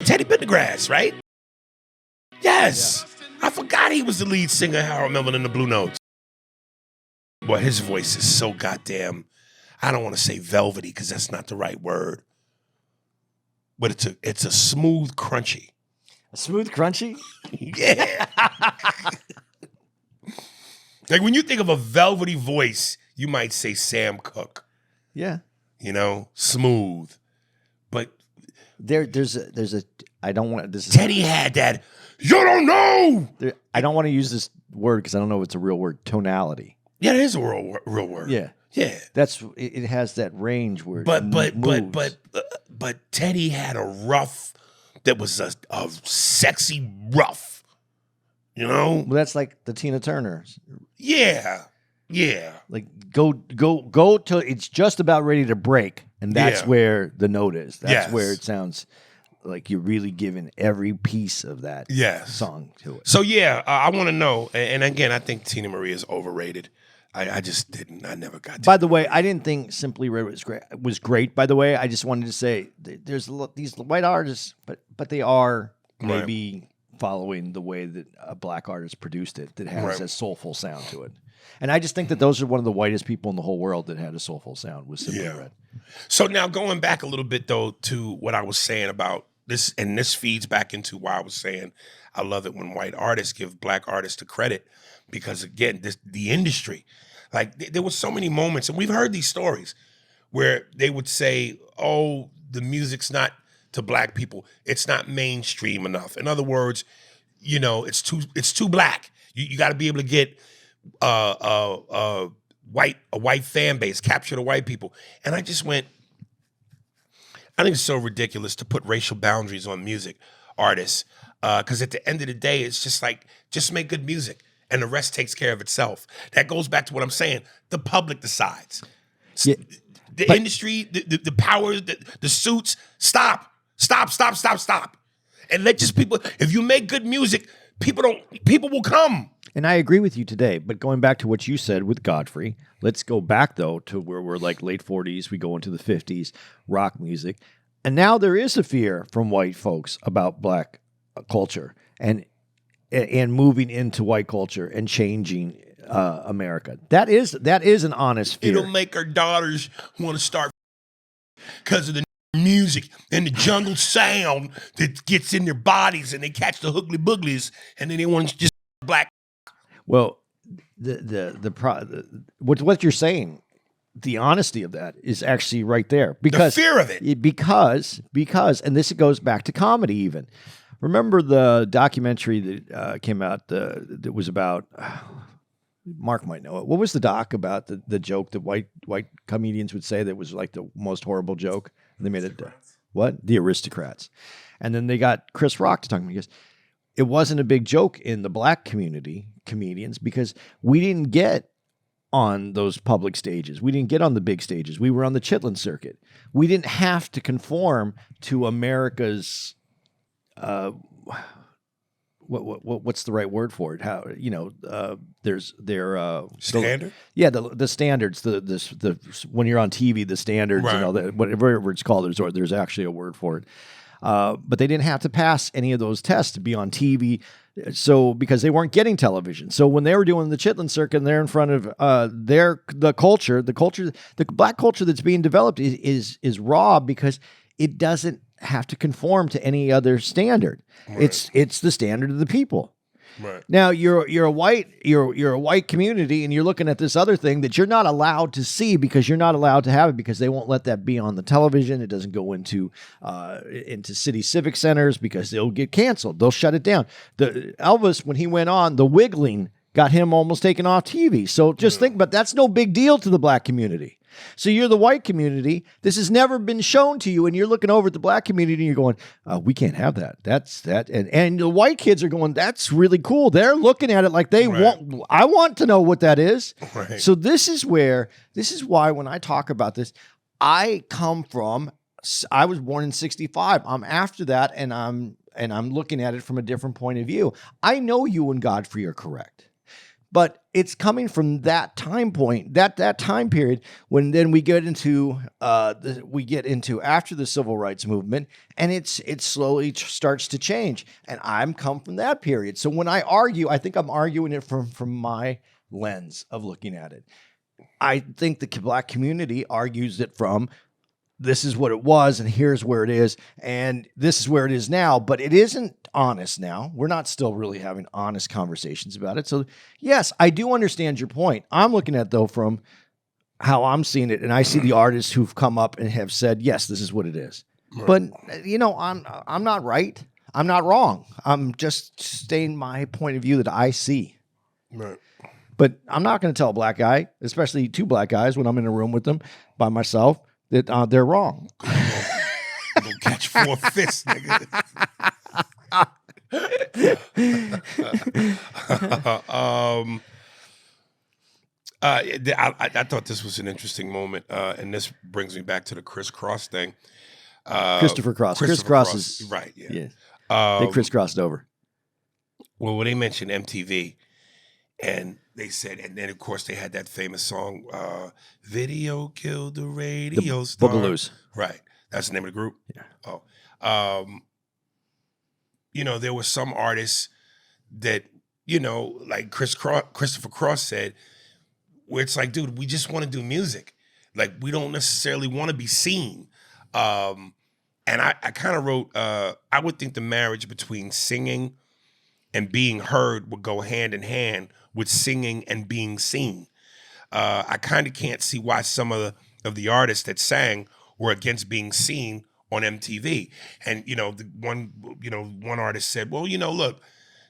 Teddy Pendergrass, right? Yes. Yeah. I forgot he was the lead singer, Harold Melvin and the Blue Notes. Well, his voice is so goddamn, I don't want to say velvety because that's not the right word. But it's a smooth crunchy. A smooth crunchy? Yeah. Like when you think of a velvety voice, you might say Sam Cooke. Yeah. You know, smooth. But there's a I don't want this is Teddy had that. You don't know. I don't want to use this word because I don't know if it's a real word. Tonality. Yeah, it is a real word. Yeah, yeah. It has that range where. But Teddy had a rough that was a sexy rough. You know. Well, that's like the Tina Turner. Yeah. Yeah. Like go till it's just about ready to break, and that's where the note is. That's where it sounds like you're really giving every piece of that song to it. So I want to know, and again, I think Tina Marie is overrated. I just didn't. I never got to. By the way, I didn't think Simply Red was great. By the way, I just wanted to say there's these white artists, but they are maybe following the way that a black artist produced it that has a soulful sound to it. And I just think that those are one of the whitest people in the whole world that had a soulful sound was Simply Red. So now going back a little bit though to what I was saying about this, and this feeds back into why I was saying I love it when white artists give black artists the credit, because again, the industry, like there were so many moments, and we've heard these stories where they would say, "Oh, the music's not to black people; it's not mainstream enough." In other words, you know, it's too black. You got to be able to get a white fan base, capture the white people. And I just went, I think it's so ridiculous to put racial boundaries on music artists. Because at the end of the day, it's just like, just make good music and the rest takes care of itself. That goes back to what I'm saying. The public decides. Yeah, The industry, the powers, the suits, stop. And let just people, if you make good music, people will come. And I agree with you today, but going back to what you said with Godfrey, let's go back though to where we're like late 40s, we go into the 50s, rock music. And now there is a fear from white folks about black culture and moving into white culture and changing America. That is an honest fear. It'll make our daughters want to start because of the music and the jungle sound that gets in their bodies, and they catch the hoogly booglies, and then they want to just black. Well, what you're saying, the honesty of that is actually right there, because the fear of it. Because, and this goes back to comedy even. Remember the documentary that came out that was about. Mark might know it. What was the doc about the joke that white comedians would say that was like the most horrible joke? And they made it. What? The Aristocrats. And then they got Chris Rock to talk to me. He goes, it wasn't a big joke in the black comedians, because we didn't get on those public stages. We didn't get on the big stages. We were on the Chitlin circuit. We didn't have to conform to America's what's the right word for it? How, there's their Standard? The standards, the when you're on TV, the standards, right. And all that, whatever it's called, there's actually a word for it. But they didn't have to pass any of those tests to be on TV. So, because they weren't getting television. So when they were doing the Chitlin circuit and they're in front of the black culture that's being developed is raw, because it doesn't have to conform to any other standard. Right. It's the standard of the people. Right. Now you're a white community, and you're looking at this other thing that you're not allowed to see, because you're not allowed to have it, because they won't let that be on the television. It doesn't go into city civic centers, because they'll get canceled. They'll shut it down. The Elvis, when he went on, the wiggling got him almost taken off TV. So just think, but that's no big deal to the black community. So you're the white community. This has never been shown to you, and you're looking over at the black community, and you're going, we can't have that. That's that. And the white kids are going, that's really cool. They're looking at it like they want. I want to know what that is. Right. So this is why when I talk about this, I was born in 65. I'm after that, and I'm looking at it from a different point of view. I know you and Godfrey are correct. But it's coming from that time point, that time period, when then we get into after the civil rights movement, and it slowly starts to change. And I'm come from that period. So when I argue, I think I'm arguing it from my lens of looking at it. I think the black community argues it from, this is what it was, and here's where it is, and this is where it is now. But it isn't honest now. We're not still really having honest conversations about it. So yes, I do understand your point. I'm looking at, though, from how I'm seeing it, and I see the artists who've come up and have said, yes, this is what it is. Right. But I'm not right. I'm not wrong. I'm just stating my point of view that I see. Right. But I'm not going to tell a black guy, especially two black guys, when I'm in a room with them by myself, that they're wrong. I'm gonna catch 4 fists, nigga. I thought this was an interesting moment, and this brings me back to the Chris Cross thing. Christopher Cross. Chris Cross is right. Yeah, they crisscrossed over. Well, when they mentioned MTV, and they said, and then of course they had that famous song, "Video Killed the Radio Star." Boogaloos. Right. That's the name of the group. Yeah. Oh. There were some artists that, like Christopher Cross said, where it's like, dude, we just want to do music. Like, we don't necessarily want to be seen. And I kind of wrote, I would think the marriage between singing and being heard would go hand in hand with singing and being seen. I kind of can't see why some of the artists that sang were against being seen on MTV. And, one artist said, well, look,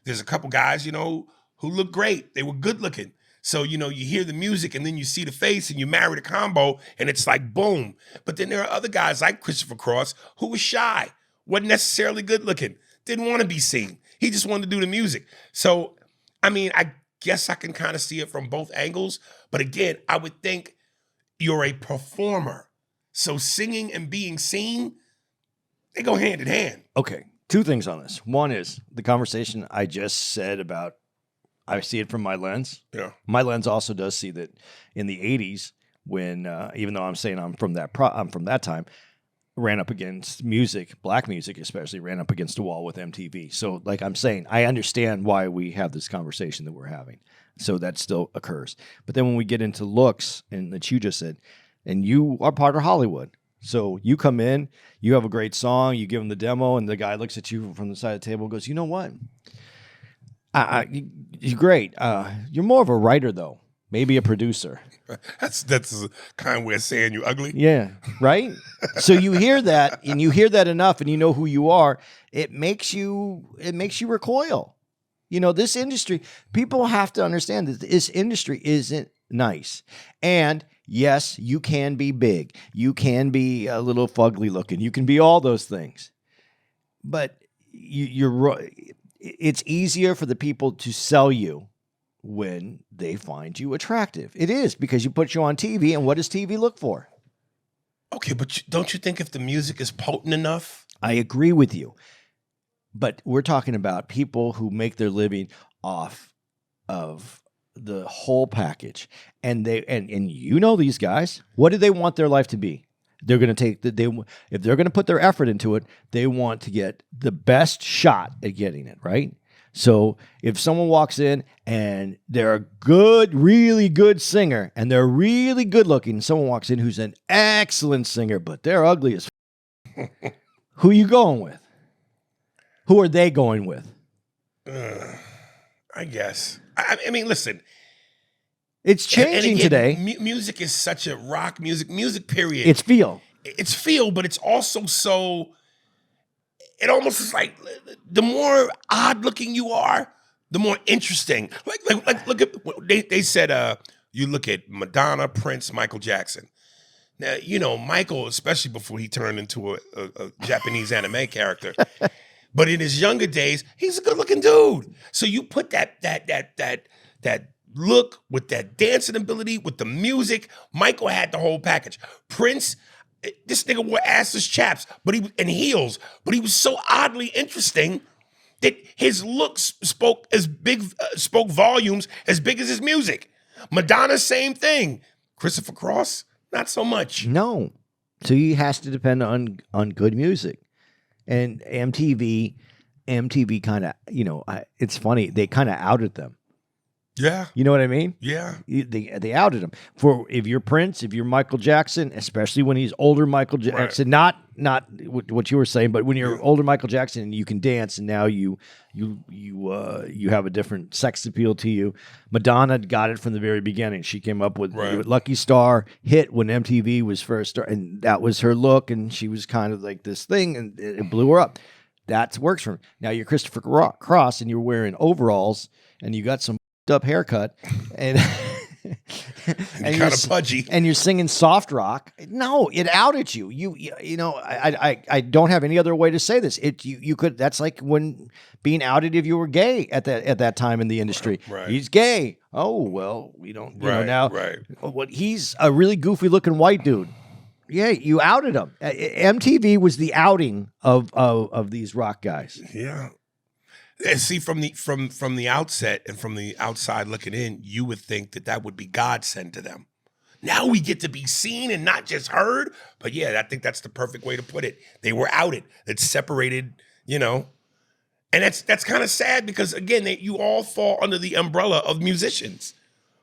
there's a couple guys, who look great. They were good looking. So, you know, you hear the music and then you see the face and you marry the combo and it's like boom. But then there are other guys like Christopher Cross who was shy, wasn't necessarily good looking, didn't want to be seen. He just wanted to do the music. So, I mean, I guess I can kind of see it from both angles. But again, I would think you're a performer. So singing and being seen, they go hand in hand. Okay, two things on this. One is the conversation I just said about I see it from my lens. Yeah. My lens also does see that in the 80s when even though I'm saying I'm from that time, ran up against music, black music especially, ran up against a wall with MTV. So like I'm saying, I understand why we have this conversation that we're having. So that still occurs. But then when we get into looks, and that you just said, and you are part of Hollywood. So you come in, you have a great song, you give him the demo, and the guy looks at you from the side of the table and goes, you know what? You're great. You're more of a writer, though. Maybe a producer. That's a kind way of saying you ugly. Yeah, right? So you hear that, and you hear that enough, and you know who you are. It makes you recoil. You know, this industry, people have to understand that this industry isn't nice. And yes, you can be big. You can be a little fugly looking. You can be all those things. But it's easier for the people to sell you when they find you attractive. It is, because you put you on TV, and what does TV look for? Okay, but don't you think if the music is potent enough? I agree with you. But we're talking about people who make their living off of the whole package. And you know these guys, what do they want their life to be? They're going to if they're going to put their effort into it, they want to get the best shot at getting it, right? So if someone walks in and they're a good, really good singer, and they're really good looking, someone walks in who's an excellent singer, but they're ugly as who are you going with? Who are they going with? I guess. I mean, listen. It's changing and today. Music is such a rock music period. It's feel. It's feel, but it's also so, it almost is like the more odd looking you are, the more interesting. Like look at, they said, you look at Madonna, Prince, Michael Jackson. Now, you know, Michael, especially before he turned into a Japanese anime character, but in his younger days, he's a good-looking dude. So you put that look with that dancing ability, with the music. Michael had the whole package. Prince, this nigga wore assless chaps, and heels, but he was so oddly interesting that his looks spoke volumes as big as his music. Madonna, same thing. Christopher Cross, not so much. No. So he has to depend on good music. And MTV kind of, you know, it's funny. They kind of outed them. Yeah. You know what I mean? Yeah. They outed him. If you're Prince, if you're Michael Jackson, especially when he's older Michael Jackson, right. not what you were saying, but when you're older Michael Jackson and you can dance, and now you have a different sex appeal to you. Madonna got it from the very beginning. She came up with Lucky Star hit when MTV was first started, and that was her look, and she was kind of like this thing, and it blew her up. That works for him. Now you're Christopher Cross, and you're wearing overalls, and you got some up haircut, and and kind of pudgy, and you're singing soft rock. No, it outed you. You know, I don't have any other way to say this. You could. That's like when being outed if you were gay at that time in the industry. Right. He's gay. Oh well, we don't. You know, now. Right. What he's a really goofy looking white dude. Yeah, you outed him. MTV was the outing of these rock guys. Yeah. And see, from the outset and from the outside looking in, you would think that would be God sent to them. Now we get to be seen and not just heard. But yeah, I think that's the perfect way to put it. They were outed. It's separated, you know. And that's kind of sad because, again, you all fall under the umbrella of musicians.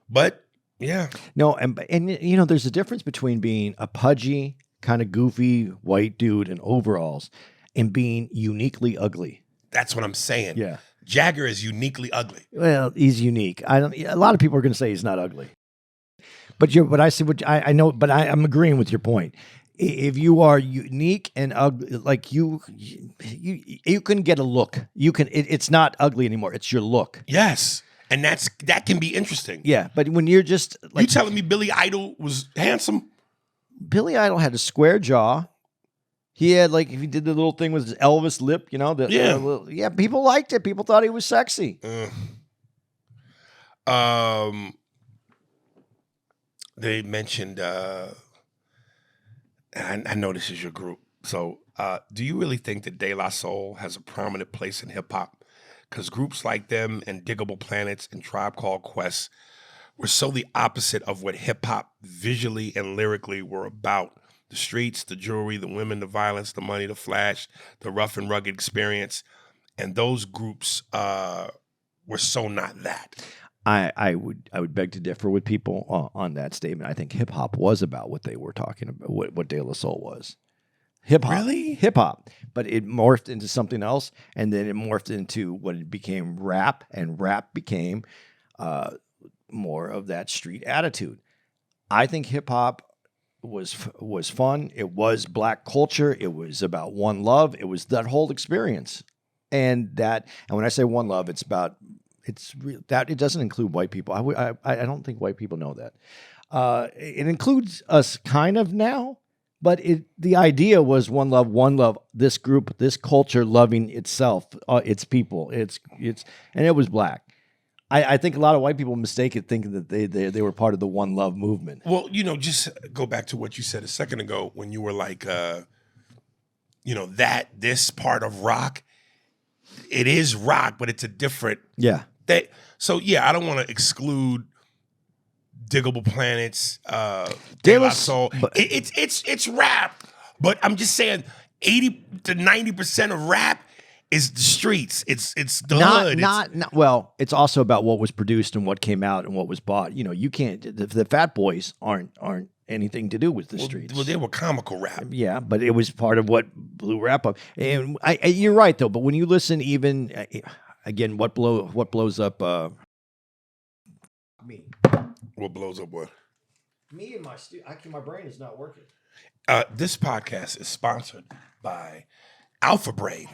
But, yeah. No, and you know, there's a difference between being a pudgy, kind of goofy white dude in overalls and being uniquely ugly. That's what I'm saying. Yeah. Jagger is uniquely ugly. Well, he's unique. A lot of people are going to say he's not ugly. But I know, but I'm agreeing with your point. If you are unique and ugly, like you can get a look. It's not ugly anymore. It's your look. Yes. and that can be interesting. Yeah, but when you're just You like telling me Billy Idol was handsome? Billy Idol had a square jaw. He had like if he did the little thing with his Elvis lip, you know. Yeah. People liked it. People thought he was sexy. They mentioned. I know this is your group. So, do you really think that De La Soul has a prominent place in hip hop? Because groups like them and Diggable Planets and Tribe Called Quest were so the opposite of what hip hop visually and lyrically were about. The streets, the jewelry, the women, the violence, the money, the flash, the rough and rugged experience. And those groups were so not that. I would beg to differ with people on that statement. I think hip hop was about what they were talking about, what De La Soul was. Hip hop. Really? Hip hop. But it morphed into something else, and then it morphed into what it became rap, and rap became more of that street attitude. I think hip hop was fun. It was black culture. It was about one love. It was that whole experience. And when I say one love, it doesn't include white people. I don't think white people know that. It includes us kind of now, but the idea was one love, this group, this culture loving itself, its people, and it was black. I think a lot of white people mistake it thinking that they were part of the one love movement. Well, just go back to what you said a second ago when you were like, this part of rock, it is rock, but it's a different. Yeah. I don't want to exclude Diggable Planets, De La Soul. It's rap, but I'm just saying 80 to 90% of rap is the streets. It's the hood. Well, it's also about what was produced and what came out and what was bought. You can't. The Fat Boys aren't anything to do with the streets. Well, they were comical rap. Yeah, but it was part of what blew rap up. And you're right though. But when you listen, even again, what blows up me? What blows up what? Me and my brain is not working. This podcast is sponsored by Alpha Brain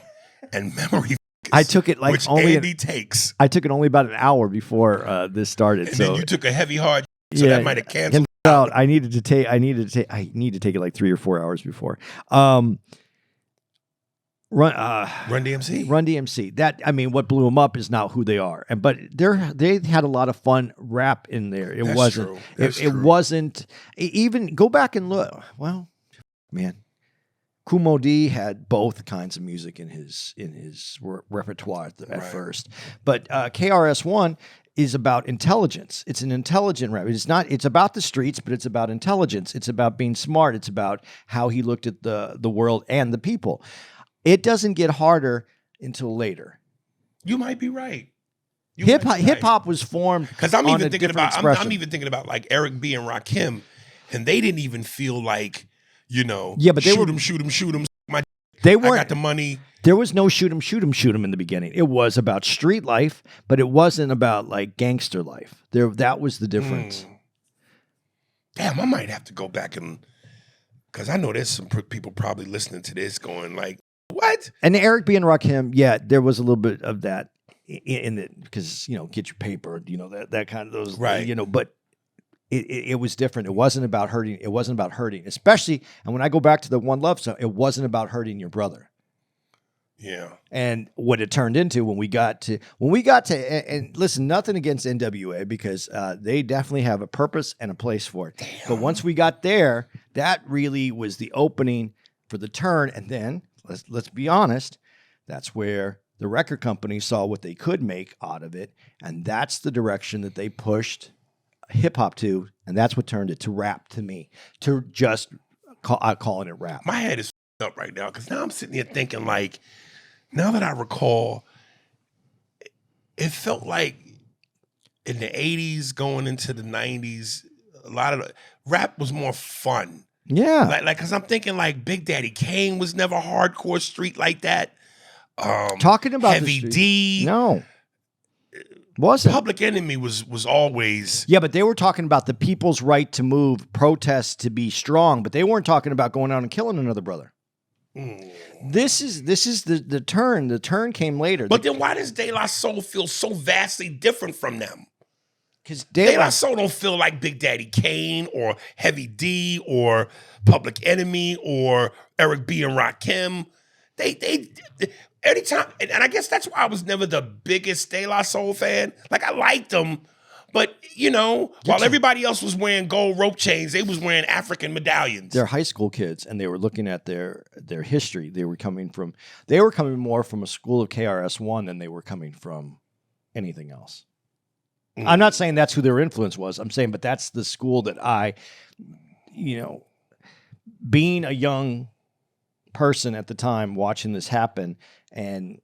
and Memory. I took it which Andy takes. I took it only about an hour before this started. And so then you took a heavy hard. So that might have canceled out. I need to take it like 3 or 4 hours before. Run DMC. What blew them up is now who they are. But they had a lot of fun rap in there. It wasn't. It wasn't even. Go back and look. Well, man, Kumo D had both kinds of music in his repertoire at first. But KRS-One is about intelligence. It's an intelligent rap. It's about the streets, but it's about intelligence. It's about being smart. It's about how he looked at the world and the people. It doesn't get harder until later. You might be right. Hip hop was formed because I'm even thinking about like Eric B and Rakim, and they didn't even feel like Yeah, but shoot him. They weren't. I got the money. There was no shoot 'em in the beginning. It was about street life, but it wasn't about like gangster life. That was the difference. Damn, I might have to go back because I know there's some people probably listening to this going like, what? And Eric B and Rakim, yeah, there was a little bit of that in it because get your paper, that kind of those, right? But it was different. It wasn't about hurting. It wasn't about hurting, especially. And when I go back to the One Love song, it wasn't about hurting your brother. Yeah. And what it turned into when we got to, and listen, nothing against NWA because they definitely have a purpose and a place for it. Damn. But once we got there, that really was the opening for the turn. And then let's be honest, that's where the record company saw what they could make out of it, and that's the direction that they pushed hip hop to, and that's what turned it to rap to me, to just calling it rap. My head is up right now because now I'm sitting here thinking like, now that I recall, it felt like in the 80s going into the 90s, a lot of rap was more fun. Yeah. Like, because I'm thinking like Big Daddy Kane was never hardcore street like that. Talking about Heavy D. No. Wasn't. Public Enemy was always. Yeah, but they were talking about the people's right to move, protest, to be strong, but they weren't talking about going out and killing another brother. This is the turn. The turn came later. But then why does De La Soul feel so vastly different from them? Because De La Soul don't feel like Big Daddy Kane or Heavy D or Public Enemy or Eric B and Rakim. They anytime, and I guess that's why I was never the biggest De La Soul fan. Like, I liked them, but while everybody else was wearing gold rope chains, they was wearing African medallions. they're high school kids, and they were looking at their history. They were coming more from a school of KRS-One than they were coming from anything else. I'm not saying that's who their influence was. I'm saying, but that's the school that being a young person at the time watching this happen and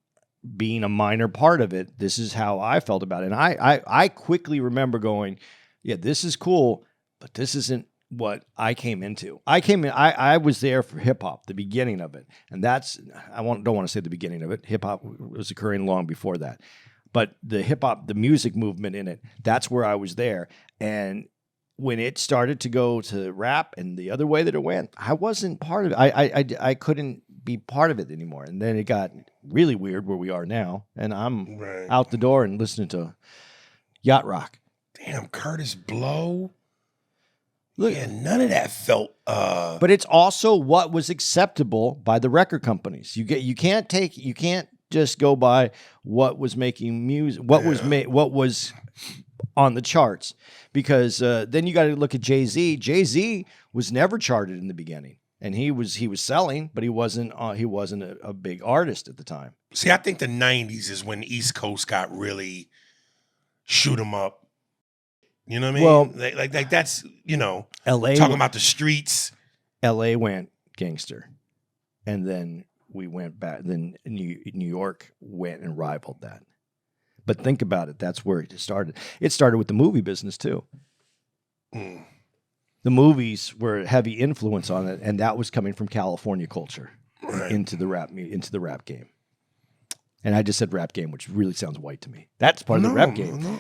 being a minor part of it, this is how I felt about it. And I quickly remember going, yeah, this is cool, but this isn't what I came into. I was there for hip hop, the beginning of it. And don't want to say the beginning of it. Hip hop was occurring long before that. But the hip hop, the music movement in it, that's where I was there. And when it started to go to rap and the other way that it went, I wasn't part of it. I couldn't be part of it anymore. And then it got really weird where we are now. And I'm out the door and listening to Yacht Rock. Damn, Curtis Blow. Look, yeah, none of that felt. But it's also what was acceptable by the record companies. You can't just go by what was making music, what was on the charts, because then you got to look at Jay-Z. Jay-Z was never charted in the beginning, and he was selling, but he wasn't a big artist at the time. See, I think the 90s is when East Coast got really shoot 'em up. You know what I mean? Well, like that's LA talking about the streets. LA went gangster, and then we went back. Then New York went and rivaled that. But think about it. That's where it started. It started with the movie business too. The movies were a heavy influence on it, and that was coming from California culture into the rap game. And I just said rap game, which really sounds white to me. That's part of the rap game. No.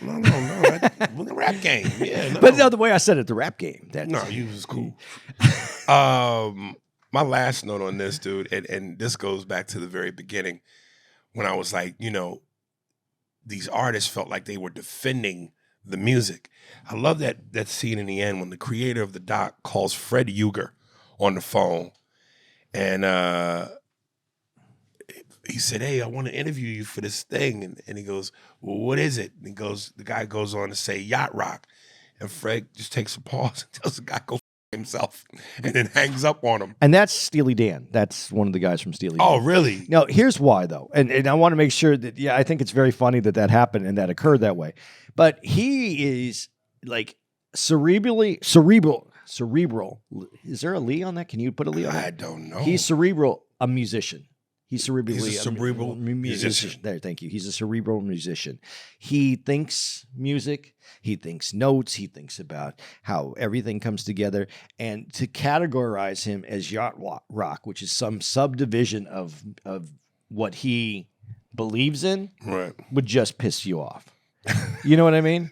The rap game. Yeah, no. But no, the way I said it, the rap game. You was cool. My last note on this, dude, and this goes back to the very beginning when I was like, these artists felt like they were defending the music. I love that scene in the end when the creator of the doc calls Fred Uger on the phone, and he said, "Hey, I want to interview you for this thing," and he goes, "Well, what is it?" And the guy goes on to say Yacht Rock, and Fred just takes a pause and tells the guy go himself, and then hangs up on him. And that's Steely Dan. That's one of the guys from Steely Dan. Oh, really? No, here's why, though. And I want to make sure that, I think it's very funny that happened and that occurred that way. But he is like cerebral. Is there a Lee on that? Can you put a Lee on that? I don't know. He's cerebral, a musician. He's cerebrally He's a cerebral musician. There, thank you. He's a cerebral musician. He thinks music. He thinks notes. He thinks about how everything comes together. And to categorize him as yacht rock, which is some subdivision of what he believes in, would just piss you off. You know what I mean?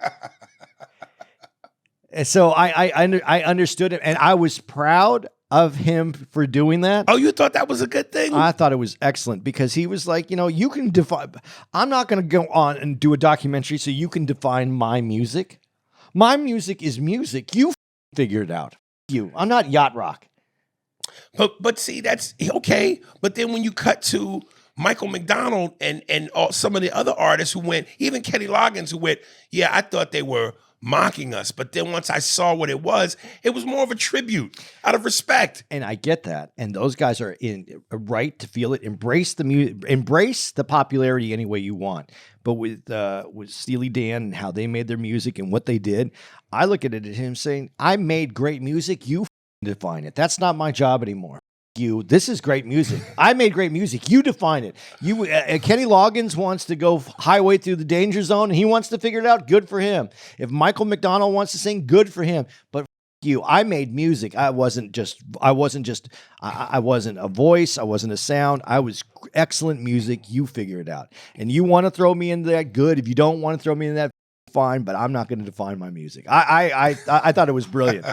And so I understood it, and I was proud of him for doing that. Oh, you thought that was a good thing? I thought it was excellent because he was like, you can define. I'm not going to go on and do a documentary so you can define my music. My music is music. You figure it out. I'm not yacht rock. But see, that's okay. But then when you cut to Michael McDonald and some of the other artists who went, even Kenny Loggins who went, yeah, I thought they were mocking us. But then once I saw what it was more of a tribute out of respect. And I get that. And those guys are in a right to feel it. Embrace the music, embrace the popularity any way you want. But with Steely Dan and how they made their music and what they did, I look at it as him saying, I made great music. You define it. That's not my job anymore. You. This is great music. I made great music. You define it. You. Kenny Loggins wants to go highway through the danger zone, and he wants to figure it out. Good for him. If Michael McDonald wants to sing, good for him. But you. I made music. I wasn't a voice. I wasn't a sound. I was excellent music. You figure it out. And you want to throw me into that, good. If you don't want to throw me in that, fine. But I'm not going to define my music. I thought it was brilliant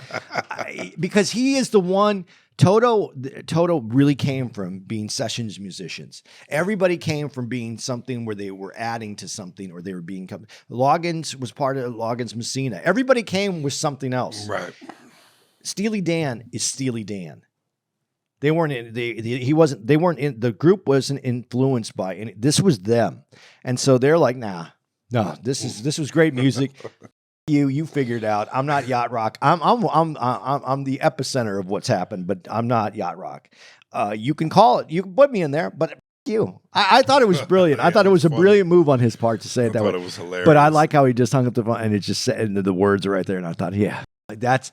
because he is the one Toto really came from being sessions musicians. Everybody came from being something where they were adding to something, or they were being. Loggins was part of Loggins Messina. Everybody came with something else. Right. Steely Dan is Steely Dan. They weren't in, he wasn't, they weren't in, the group wasn't influenced by any, this was them. And so they're like, no, this was great music. You figured out. I'm not Yacht Rock. I'm the epicenter of what's happened, but I'm not Yacht Rock. You can call it, you can put me in there, but you. I thought it was brilliant. I thought it was a brilliant move on his part to say it that way. I thought it was hilarious. But I like how he just hung up the phone and it just said, and the words are right there. And I thought, yeah, that's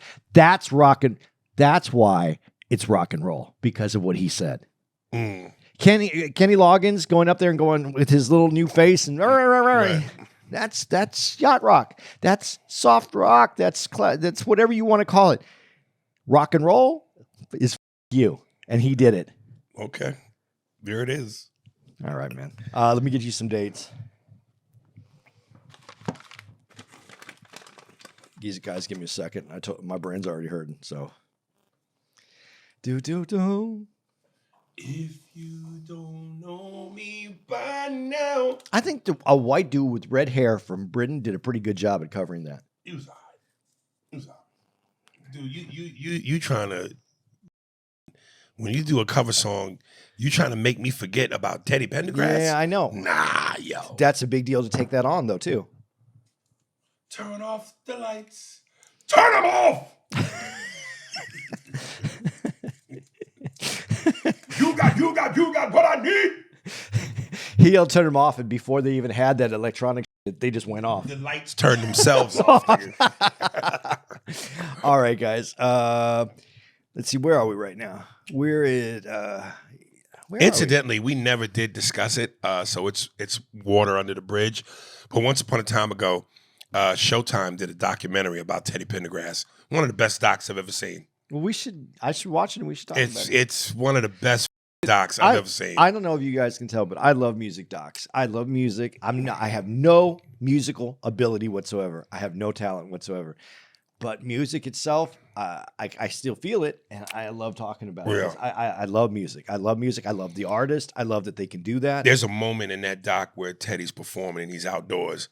rockin'. That's why it's rock and roll, because of what he said. Mm. Kenny Loggins going up there and going with his little new face and Right. that's yacht rock. That's soft rock. That's whatever you want to call it. Rock and roll is you, and he did it. Okay, there it is. All right, man. Let me get you some dates. Guys, give me a second. My brain's already hurting. So, do. If you don't know me by now, I think a white dude with red hair from Britain did a pretty good job at covering that. it was alright. Dude, you trying to, when you do a cover song, you trying to make me forget about Teddy Pendergrass? Yeah, I know. Nah, yo. That's a big deal to take that on, though, too. Turn off the lights. Turn them off. You got what I need. He'll turn them off, and before they even had that electronic, they just went off. The lights turned themselves off. Nigga. All right, guys. Let's see. Where are we right now? We're at. Where Incidentally, we never did discuss it, so it's water under the bridge. But once upon a time ago, Showtime did a documentary about Teddy Pendergrass. One of the best docs I've ever seen. Well, I should watch it, and we should talk about it. It's one of the best docs I've ever seen. I don't know if you guys can tell, but I love music docs. I love music. I have no musical ability whatsoever. I have no talent whatsoever. But music itself, I still feel it, and I love talking about it. I love music. I love music. I love the artist. I love that they can do that. There's a moment in that doc where Teddy's performing and he's outdoors,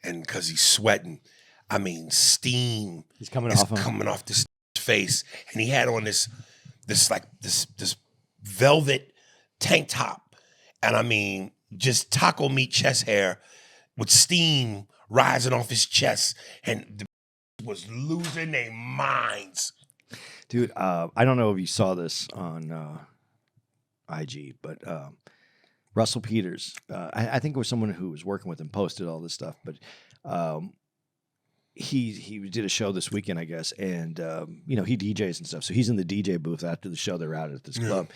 and because he's sweating, I mean, steam He's coming is off him. coming off this face, and he had on this velvet tank top, and I mean, just taco meat chest hair with steam rising off his chest, and the was losing their minds. Dude, I don't know if you saw this on IG, but Russell Peters, I think it was someone who was working with him, posted all this stuff, but he did a show this weekend, I guess, and he DJs and stuff, so he's in the DJ booth after the show. They're out at this club,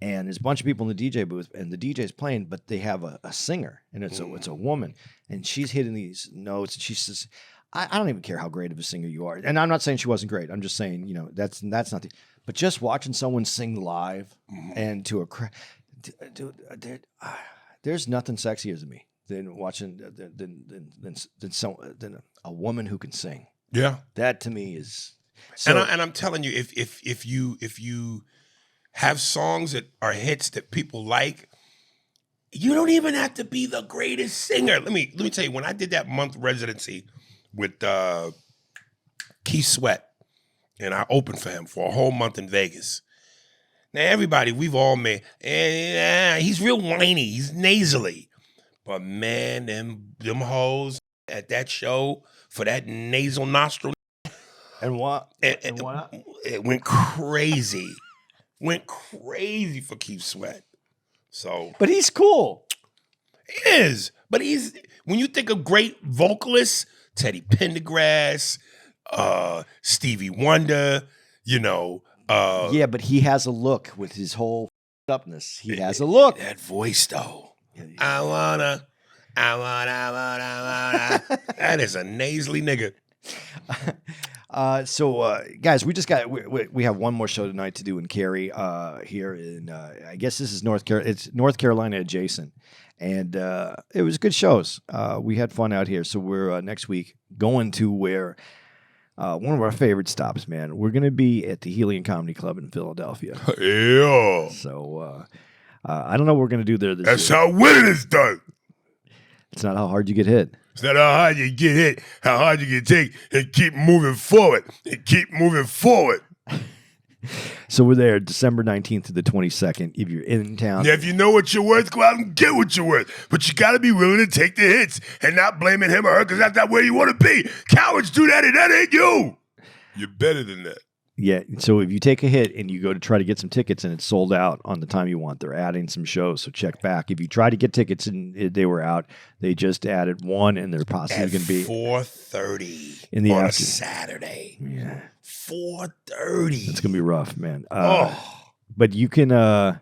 and there's a bunch of people in the DJ booth, and the DJ's playing, but they have a singer, and it's a woman, and she's hitting these notes, and she says, I don't even care how great of a singer you are, and I'm not saying she wasn't great. I'm just saying, that's not the. But just watching someone sing live and to a crowd, dude, there's nothing sexier to me than watching than a woman who can sing. Yeah, that to me is. So, and I'm telling you, if you have songs that are hits that people like, you don't even have to be the greatest singer. Let me tell you, when I did that month residency with Keith Sweat, and I opened for him for a whole month in Vegas. Now, everybody, we've all made, he's real whiny, he's nasally. But man, them hoes at that show for that nasal nostril. And what? It went crazy. Went crazy for Keith Sweat. So, but he's cool. He is. But when you think of great vocalists, Teddy Pendergrass, Stevie Wonder, yeah, but he has a look with his whole upness. He has a look. That voice, though. I wanna. That is a nasally nigga. So, guys, we have one more show tonight to do in Cary here in, I guess this is North Carolina. It's North Carolina adjacent. And it was good shows. We had fun out here. So we're next week going to where one of our favorite stops, man. We're going to be at the Helium Comedy Club in Philadelphia. Yeah. So I don't know what we're going to do there this That's year. how winning is done. It's not how hard you get hit. It's not how hard you get hit, how hard you can take and keep moving forward. And keep moving forward. So we're there December 19th to the 22nd. If you're in town. Now, if you know what you're worth, go out and get what you're worth. But you got to be willing to take the hits and not blaming him or her because that's not where you want to be. Cowards do that and that ain't you. You're better than that. Yeah. So if you take a hit and you go to try to get some tickets and it's sold out on the time you want, they're adding some shows. So check back. If you try to get tickets and they were out, they just added one and they're possibly going to be 4:30 in the on a afternoon. Saturday. Yeah. 4:30. It's going to be rough, man. But you can, they're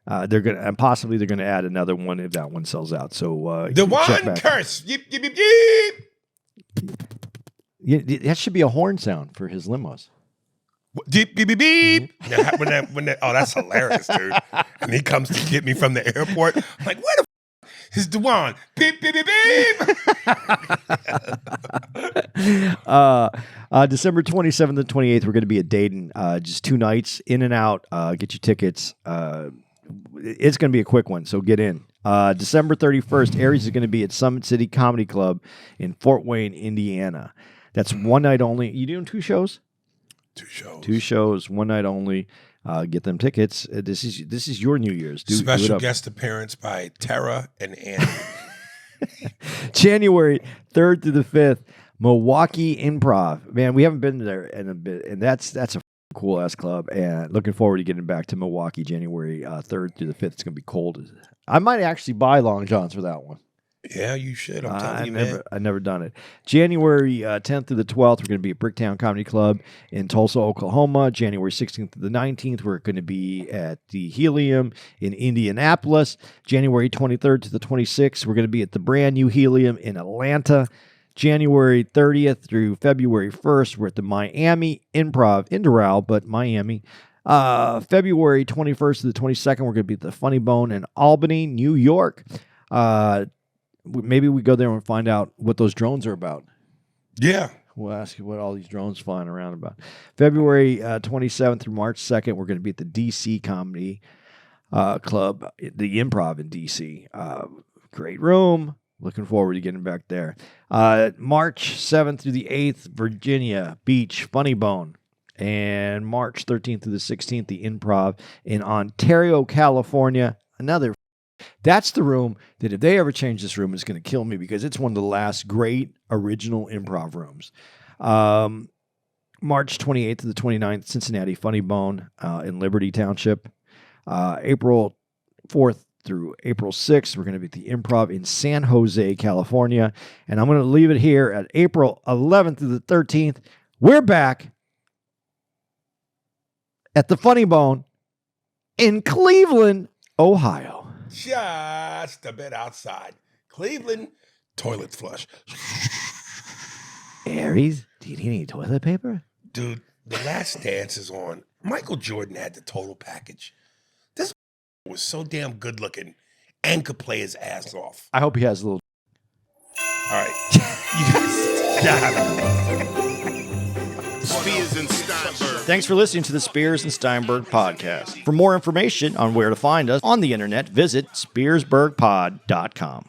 going to, and possibly they're going to add another one if that one sells out. So, The check one back. curse. Yip, yip, yip, yip. Yeah, that should be a horn sound for his limos. Deep, beep, beep, beep. Now, when that, oh, that's hilarious, dude. And he comes to get me from the airport. I'm like, where the is Dewan? Beep, beep, beep, beep. December 27th and 28th, we're going to be at Dayton. Just 2 nights, in and out. Get your tickets. It's going to be a quick one, so get in. December 31st, Aries is going to be at Summit City Comedy Club in Fort Wayne, Indiana. That's one night only. You doing 2 shows? 2 shows. 2 shows, one night only. Get them tickets. This is your New Year's. Do it Special up. guest appearance by Tara and Andy. January 3rd through the 5th, Milwaukee Improv. Man, we haven't been there in a bit, and that's a cool ass club. And looking forward to getting back to Milwaukee January 3rd through the 5th. It's gonna be cold. I might actually buy Long Johns for that one. Yeah, you should. I'm telling you, man. I've never done it. January 10th through the 12th, we're going to be at Bricktown Comedy Club in Tulsa, Oklahoma. January 16th to the 19th, we're going to be at the Helium in Indianapolis. January 23rd to the 26th, we're going to be at the brand new Helium in Atlanta. January 30th through February 1st, we're at the Miami Improv in Doral, but Miami. February 21st to the 22nd, we're going to be at the Funny Bone in Albany, New York. Maybe we go there and find out what those drones are about. Yeah. We'll ask you what all these drones flying around about. February 27th through March 2nd, we're going to be at the DC Comedy Club, the Improv in DC. Great room. Looking forward to getting back there. March 7th through the 8th, Virginia Beach, Funny Bone. And March 13th through the 16th, the Improv in Ontario, California. That's the room that if they ever change this room, it's going to kill me because it's one of the last great original improv rooms. March 28th to the 29th, Cincinnati Funny Bone in Liberty Township. April 4th through April 6th, we're going to be at the Improv in San Jose, California. And I'm going to leave it here at April 11th through the 13th. We're back at the Funny Bone in Cleveland, Ohio. Just a bit outside. Cleveland, toilet flush. Aries, do you need any toilet paper? Dude, The Last Dance is on. Michael Jordan had the total package. This was so damn good looking and could play his ass off. I hope he has a little. All right. You guys got it. Spears and Steinberg. Thanks for listening to the Spears and Steinberg podcast. For more information on where to find us on the internet, visit spearsburgpod.com.